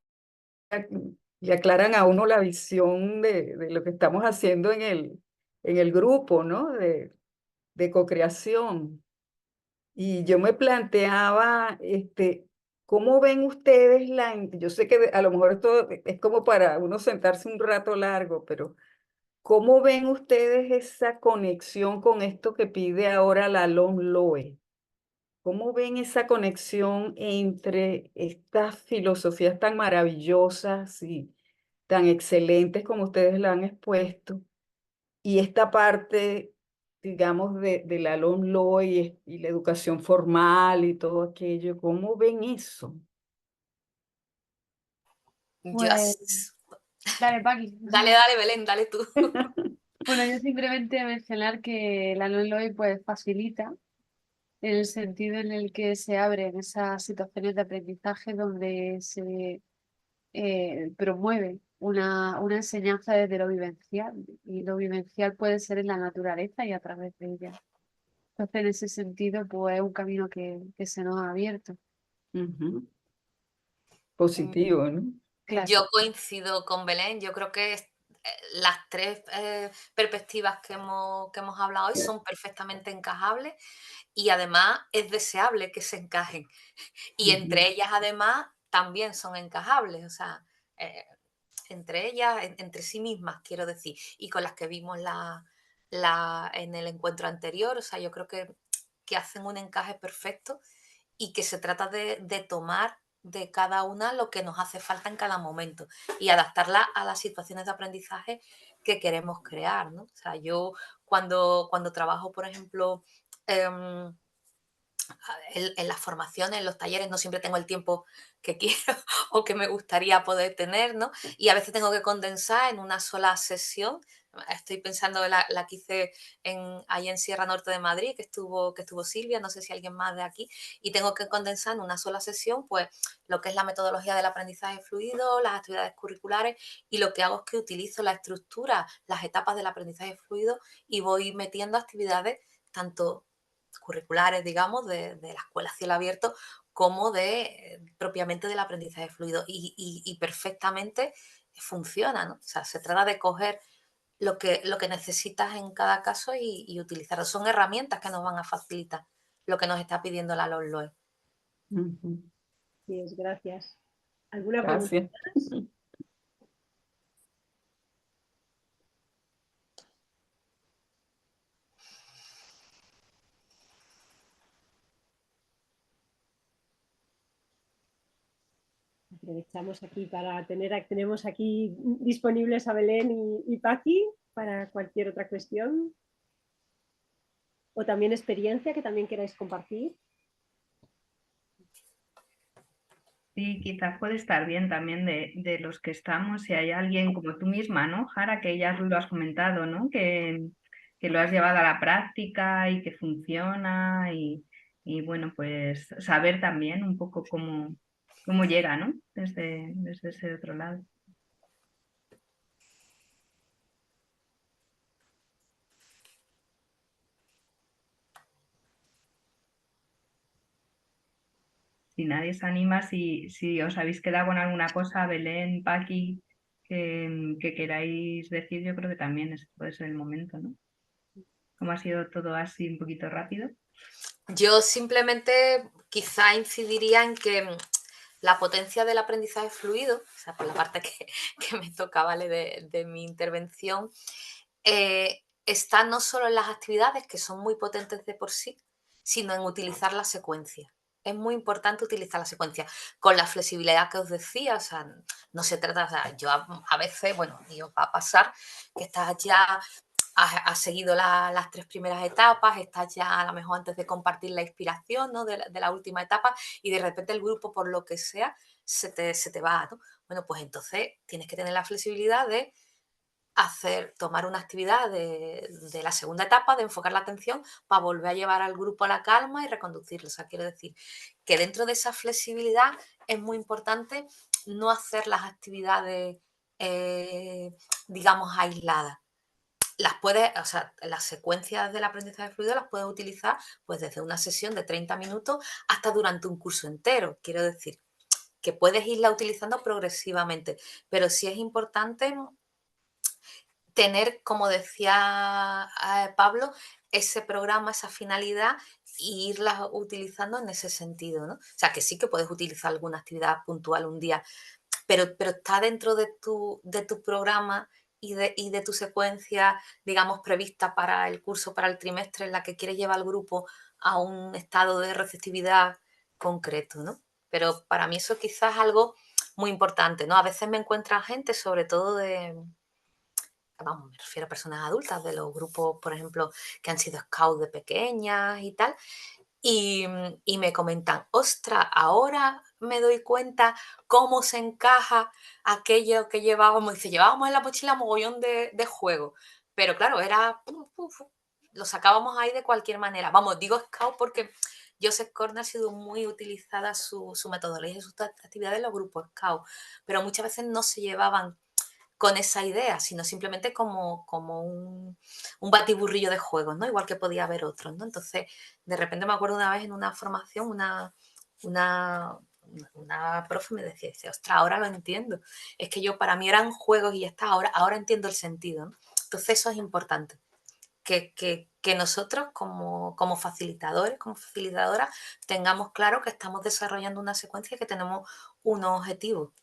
le aclaran a uno la visión de lo que estamos haciendo en el grupo, ¿no? De cocreación. Y yo me planteaba, ¿cómo ven ustedes yo sé que a lo mejor esto es como para uno sentarse un rato largo, pero ¿cómo ven ustedes esa conexión con esto que pide ahora la LOMLOE? ¿Cómo ven esa conexión entre estas filosofías tan maravillosas y tan excelentes como ustedes la han expuesto y esta parte, digamos, de la LOMLOE y la educación formal y todo aquello? ¿Cómo ven eso? Pues, dale, Paqui. Dale, Belén, dale tú. Bueno, yo simplemente mencionar que la LOMLOE pues facilita en el sentido en el que se abren esas situaciones de aprendizaje donde se promueve una enseñanza desde lo vivencial, y lo vivencial puede ser en la naturaleza y a través de ella. Entonces, en ese sentido, pues es un camino que se nos ha abierto. Ujú. Positivo, ¿no? Claro. Yo coincido con Belén, yo creo que las tres perspectivas que hemos hablado hoy son perfectamente encajables y además es deseable que se encajen. Y entre ellas además también son encajables, o sea, entre ellas, entre sí mismas, quiero decir, y con las que vimos en el encuentro anterior, o sea, yo creo que hacen un encaje perfecto y que se trata de tomar de cada una lo que nos hace falta en cada momento y adaptarla a las situaciones de aprendizaje que queremos crear, ¿no? O sea, yo cuando trabajo, por ejemplo, em, en las formaciones, en los talleres, no siempre tengo el tiempo que quiero o que me gustaría poder tener, ¿no? Y a veces tengo que condensar en una sola sesión. Estoy pensando en la que hice ahí en Sierra Norte de Madrid, que estuvo Silvia, no sé si alguien más de aquí, y tengo que condensar en una sola sesión, pues, lo que es la metodología del aprendizaje fluido, las actividades curriculares, y lo que hago es que utilizo la estructura, las etapas del aprendizaje fluido y voy metiendo actividades tanto curriculares, digamos, de la escuela a cielo abierto, como propiamente del aprendizaje fluido. Y perfectamente funciona, ¿no? O sea, se trata de coger lo que necesitas en cada caso y utilizarlo. Son herramientas que nos van a facilitar lo que nos está pidiendo la LOMLOE. Ujú. Sí, gracias. ¿Alguna pregunta Gracias. más? Aprovechamos aquí para tenemos aquí disponibles a Belén y Paqui para cualquier otra cuestión. O también experiencia que también queráis compartir. Sí, quizás puede estar bien también de los que estamos, si hay alguien como tú misma, ¿no, Jara? Que ya lo has comentado, ¿no? Que lo has llevado a la práctica y que funciona y bueno, pues saber también un poco cómo llega, ¿no? Desde ese otro lado. Si nadie se anima, si os habéis quedado con alguna cosa, Belén, Paqui, que queráis decir, yo creo que también puede ser el momento, ¿no? Como ha sido todo así un poquito rápido. Yo simplemente quizá incidiría en que la potencia del aprendizaje fluido, o sea, por la parte que me toca, ¿vale? de mi intervención, está no solo en las actividades, que son muy potentes de por sí, sino en utilizar la secuencia. Es muy importante utilizar la secuencia con la flexibilidad que os decía, o sea, no se trata, o sea, yo a veces, bueno, y os va a pasar que estás ya, has seguido las tres primeras etapas, estás ya a lo mejor antes de compartir la inspiración, ¿no? de la última etapa y de repente el grupo, por lo que sea, se te va, ¿no? Bueno, pues entonces tienes que tener la flexibilidad de tomar una actividad de la segunda etapa, de enfocar la atención para volver a llevar al grupo a la calma y reconducirlo. O sea, quiero decir que dentro de esa flexibilidad es muy importante no hacer las actividades, digamos, aisladas. O sea, las secuencias del aprendizaje fluido las puedes utilizar pues desde una sesión de 30 minutos hasta durante un curso entero. Quiero decir que puedes irla utilizando progresivamente, pero sí es importante tener, como decía Pablo, ese programa, esa finalidad e irlas utilizando en ese sentido, ¿no? O sea, que sí que puedes utilizar alguna actividad puntual un día, pero está dentro de tu programa y de tu secuencia, digamos, prevista para el curso, para el trimestre, en la que quieres llevar al grupo a un estado de receptividad concreto, ¿no? Pero para mí eso quizás es algo muy importante, ¿no? A veces me encuentran gente, sobre todo vamos, me refiero a personas adultas, de los grupos, por ejemplo, que han sido scouts de pequeñas y tal, y me comentan, ostras, ahora me doy cuenta cómo se encaja aquello que llevábamos. Dice, llevábamos en la mochila mogollón de juego, pero claro, era lo sacábamos ahí de cualquier manera. Vamos, digo Scout porque Joseph Corner ha sido muy utilizada su metodología y sus actividades en los grupos Scout, pero muchas veces no se llevaban con esa idea, sino simplemente como un batiburrillo de juegos, ¿no? Igual que podía haber otros, ¿no? Entonces, de repente me acuerdo una vez en una formación, una profe me decía, ostras, ahora lo entiendo. Es que para mí eran juegos y ya está, ahora entiendo el sentido, ¿no? Entonces eso es importante, que nosotros como facilitadores, como facilitadoras, tengamos claro que estamos desarrollando una secuencia y que tenemos unos objetivos,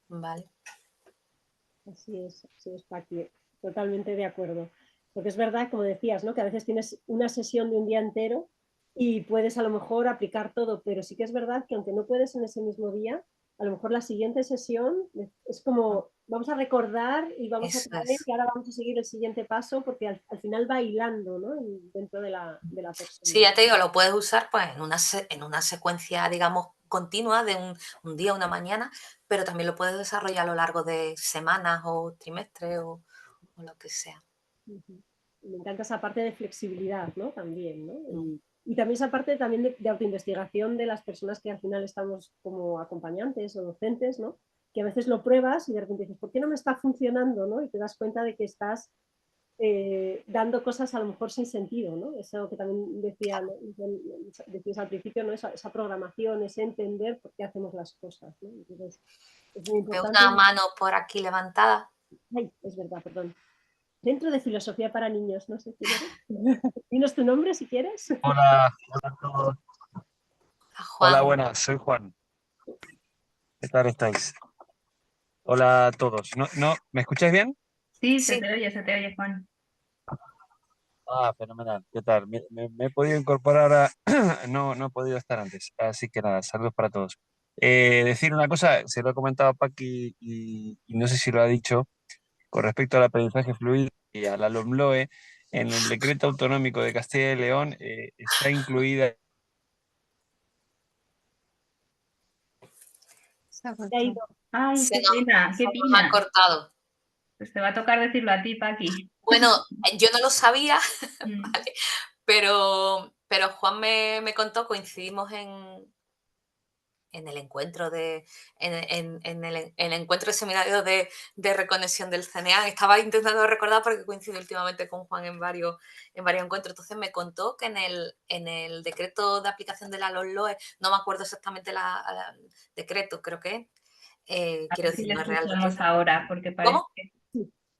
¿vale? Así es, Paqui, totalmente de acuerdo. Porque es verdad, como decías, ¿no? Que a veces tienes una sesión de un día entero y puedes a lo mejor aplicar todo, pero sí que es verdad que aunque no puedes en ese mismo día, a lo mejor la siguiente sesión es como, vamos a recordar y vamos a traer que ahora vamos a seguir el siguiente paso, porque al final va hilando, ¿no? Dentro de la persona. Sí, ya te digo, lo puedes usar pues en una secuencia, digamos, continua de un día, una mañana, pero también lo puedes desarrollar a lo largo de semanas o trimestres o lo que sea. Me encanta esa parte de flexibilidad, ¿no? También, ¿no? Y también esa parte también de autoinvestigación de las personas que al final estamos como acompañantes o docentes, ¿no? Que a veces lo pruebas y de repente dices, ¿por qué no me está funcionando? ¿No? Y te das cuenta de que estás dando cosas a lo mejor sin sentido, ¿no? Es algo que también decías al principio, ¿no? Esa programación, ese entender por qué hacemos las cosas, ¿no? Entonces, es muy Veo importante. una mano por aquí levantada. Ay, es verdad, perdón. Centro de Filosofía para Niños, no sé quién eres. Dinos tu nombre si quieres. Hola, hola a todos. Hola, buenas, soy Juan. ¿Qué tal estáis? Hola a todos. ¿Me escucháis bien? Sí, se te oye, Juan. Ah, fenomenal. ¿Qué tal? Me he podido incorporar a... No, no he podido estar antes. Así que nada, saludos para todos. Decir una cosa, se lo he comentado a Paqui y no sé si lo ha dicho, con respecto al aprendizaje fluido y a la LOMLOE, en el decreto autonómico de Castilla y León está incluida... Ay, Se qué pena, qué nos ha pena. cortado. Pues te va a tocar decirlo a ti, Paqui. Bueno, yo no lo sabía, ¿vale? Pero Juan me contó, coincidimos en el encuentro en el encuentro de seminario de reconexión del CNA. Estaba intentando recordar porque coincido últimamente con Juan en varios encuentros. Entonces me contó que en el decreto de aplicación de la LOMLOE, no me acuerdo exactamente el decreto, creo que A quiero ver si decir, le no es real escuchamos decreto. ahora, porque parece ¿Cómo?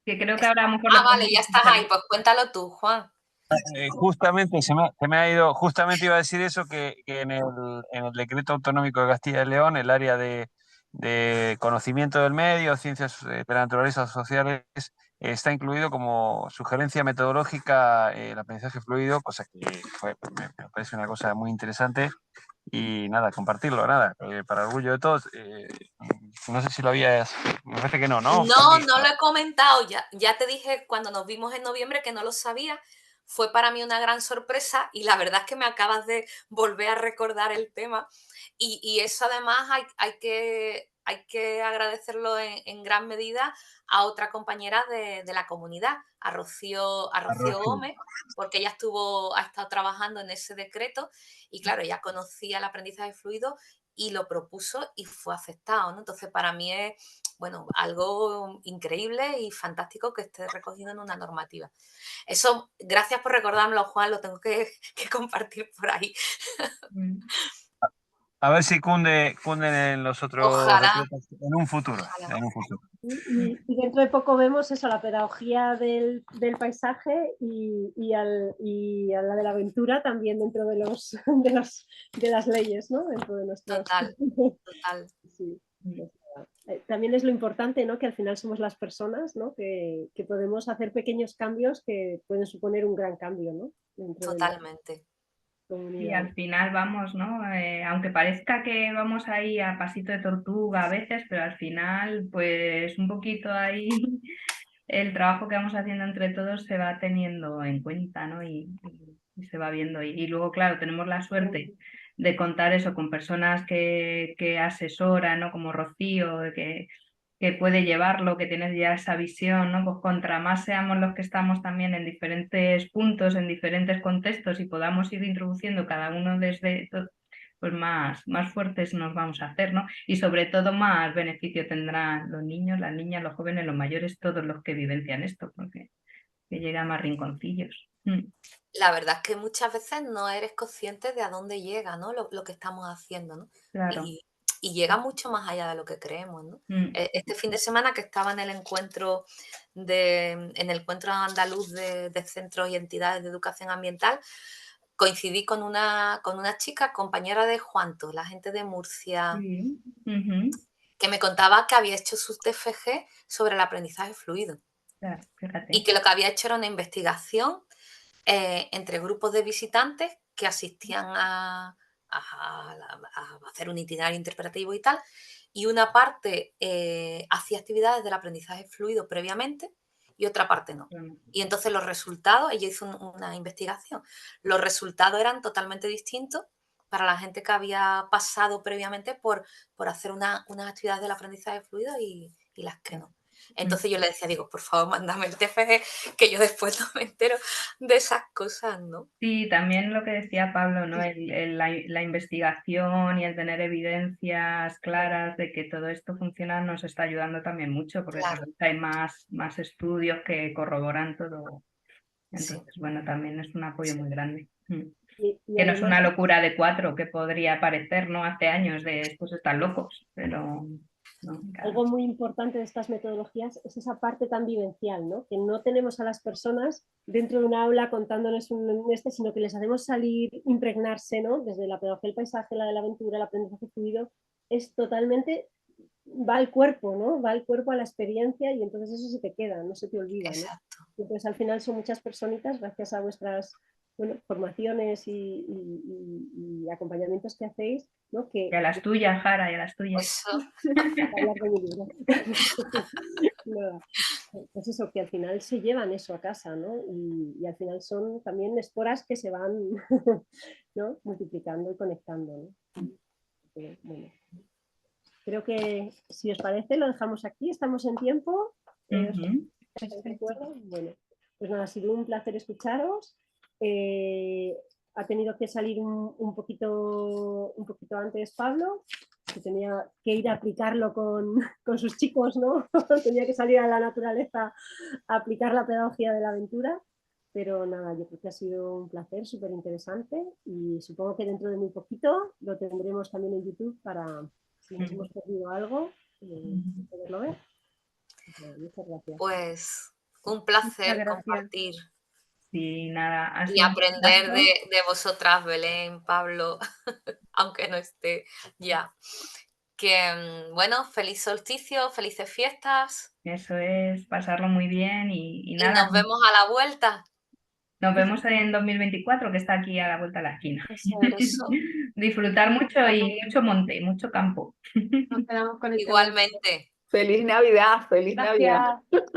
que creo que ahora a lo mejor lo Vale, podemos ya estás escuchar. ahí, pues cuéntalo tú, Juan. Justamente se me ha ido, justamente iba a decir eso, que en el decreto autonómico de Castilla y León, el área de conocimiento del medio, ciencias de la naturaleza sociales, está incluido como sugerencia metodológica el aprendizaje fluido, cosa que me parece una cosa muy interesante y nada, compartirlo, nada, para orgullo de todos. No sé si lo habías, me parece que no, ¿no? No, no lo he comentado. Ya te dije cuando nos vimos en noviembre que no lo sabía. Fue para mí una gran sorpresa y la verdad es que me acabas de volver a recordar el tema. Y eso además hay que agradecerlo en gran medida a otra compañera de la comunidad, a Rocío Gómez, porque ella ha estado trabajando en ese decreto y claro, ella conocía el aprendizaje fluido y lo propuso y fue aceptado, ¿no? Entonces, para mí es, bueno, algo increíble y fantástico que esté recogido en una normativa. Eso, gracias por recordármelo, Juan, lo tengo que compartir por ahí. A ver si cunden en los otros Ojalá. decretos en un futuro. Ojalá. En un futuro. Y dentro de poco vemos eso, la pedagogía del paisaje y a la de la aventura también dentro de de las leyes, ¿no? Dentro de nuestros... Total. Sí. También es lo importante, ¿no? Que al final somos las personas, ¿no? Que podemos hacer pequeños cambios que pueden suponer un gran cambio, ¿no? Totalmente. Y al final vamos, ¿no? Aunque parezca que vamos ahí a pasito de tortuga a veces, pero al final, pues un poquito ahí el trabajo que vamos haciendo entre todos se va teniendo en cuenta, ¿no? Y se va viendo. Y luego, claro, tenemos la suerte de contar eso con personas que asesoran, ¿no? Como Rocío, que puede llevarlo, que tienes ya esa visión, ¿no? Pues contra más seamos los que estamos también en diferentes puntos, en diferentes contextos y podamos ir introduciendo cada uno desde, pues más fuertes nos vamos a hacer, ¿no? Y sobre todo más beneficio tendrán los niños, las niñas, los jóvenes, los mayores, todos los que vivencian esto, porque que llega a más rinconcillos. La verdad es que muchas veces no eres consciente de a dónde llega, ¿no? Lo que estamos haciendo, ¿no? Claro. Y llega mucho más allá de lo que creemos, ¿no? Mm. Este fin de semana que estaba en el encuentro andaluz de centros y entidades de educación ambiental, coincidí con una chica, compañera de Juanto, la gente de Murcia, Sí. Ujú. que me contaba que había hecho sus TFG sobre el aprendizaje fluido Claro, fíjate. y que lo que había hecho era una investigación entre grupos de visitantes que asistían a hacer un itinerario interpretativo y tal, y una parte hacía actividades del aprendizaje fluido previamente y otra parte no. Y entonces los resultados, ella hizo una investigación, los resultados eran totalmente distintos para la gente que había pasado previamente por hacer unas actividades del aprendizaje fluido y las que no. Entonces yo le decía, digo, por favor, mándame el TFG, que yo después no me entero de esas cosas, ¿no? Sí, también lo que decía Pablo, ¿no? La investigación y el tener evidencias claras de que todo esto funciona nos está ayudando también mucho, porque Claro. cada vez hay más estudios que corroboran todo. Entonces, Sí. bueno, también es un apoyo muy grande. Y Que no es una además, locura de 4, que podría parecer, ¿no? Hace años de estos están locos, pero no, claro. algo muy importante de estas metodologías es esa parte tan vivencial, ¿no? Que no tenemos a las personas dentro de un aula contándoles sino que les hacemos salir, impregnarse, ¿no? Desde la pedagogía del paisaje, la de la aventura, el aprendizaje fluido, es totalmente, va al cuerpo, ¿no? Va al cuerpo, a la experiencia, y entonces eso se te queda, no se te olvida, ¿no? Exacto. Y entonces al final son muchas personitas, gracias a vuestras formaciones y acompañamientos que hacéis, ¿no? Y a las tuyas, Jara, y a las tuyas. Eso. Hablar de mi libro. Nada. Pues eso, que al final se llevan eso a casa, ¿no? Y al final son también esporas que se van ¿no? multiplicando y conectando, ¿no? Bueno, creo que si os parece lo dejamos aquí, estamos en tiempo. ¿Estáis de acuerdo? Bueno, pues nada, ha sido un placer escucharos. Ha tenido que salir un poquito antes Pablo, que tenía que ir a aplicarlo con sus chicos, ¿no? Tenía que salir a la naturaleza a aplicar la pedagogía de la aventura. Pero nada, yo creo que ha sido un placer, súper interesante, y supongo que dentro de muy poquito lo tendremos también en YouTube para, si nos hemos perdido algo, poderlo ver. Muchas gracias. Pues un placer gracias. compartir Sí, nada, ha y sido un aprender gustazo. de vosotras, Belén, Pablo, aunque no esté ya. Que bueno, feliz solsticio, felices fiestas Eso es, pasarlo muy bien y y nada, nos vemos a la vuelta. nos vemos en 2024, que está aquí a la vuelta de la esquina. Eso. Disfrutar mucho y mucho monte, mucho campo. Nos quedamos con el tema. Igualmente. Feliz Navidad, feliz Navidad. Gracias.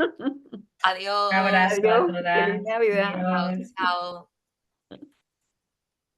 Adiós. Un abrazo a Adiós, todas. feliz Navidad. Chao, Adiós. chao.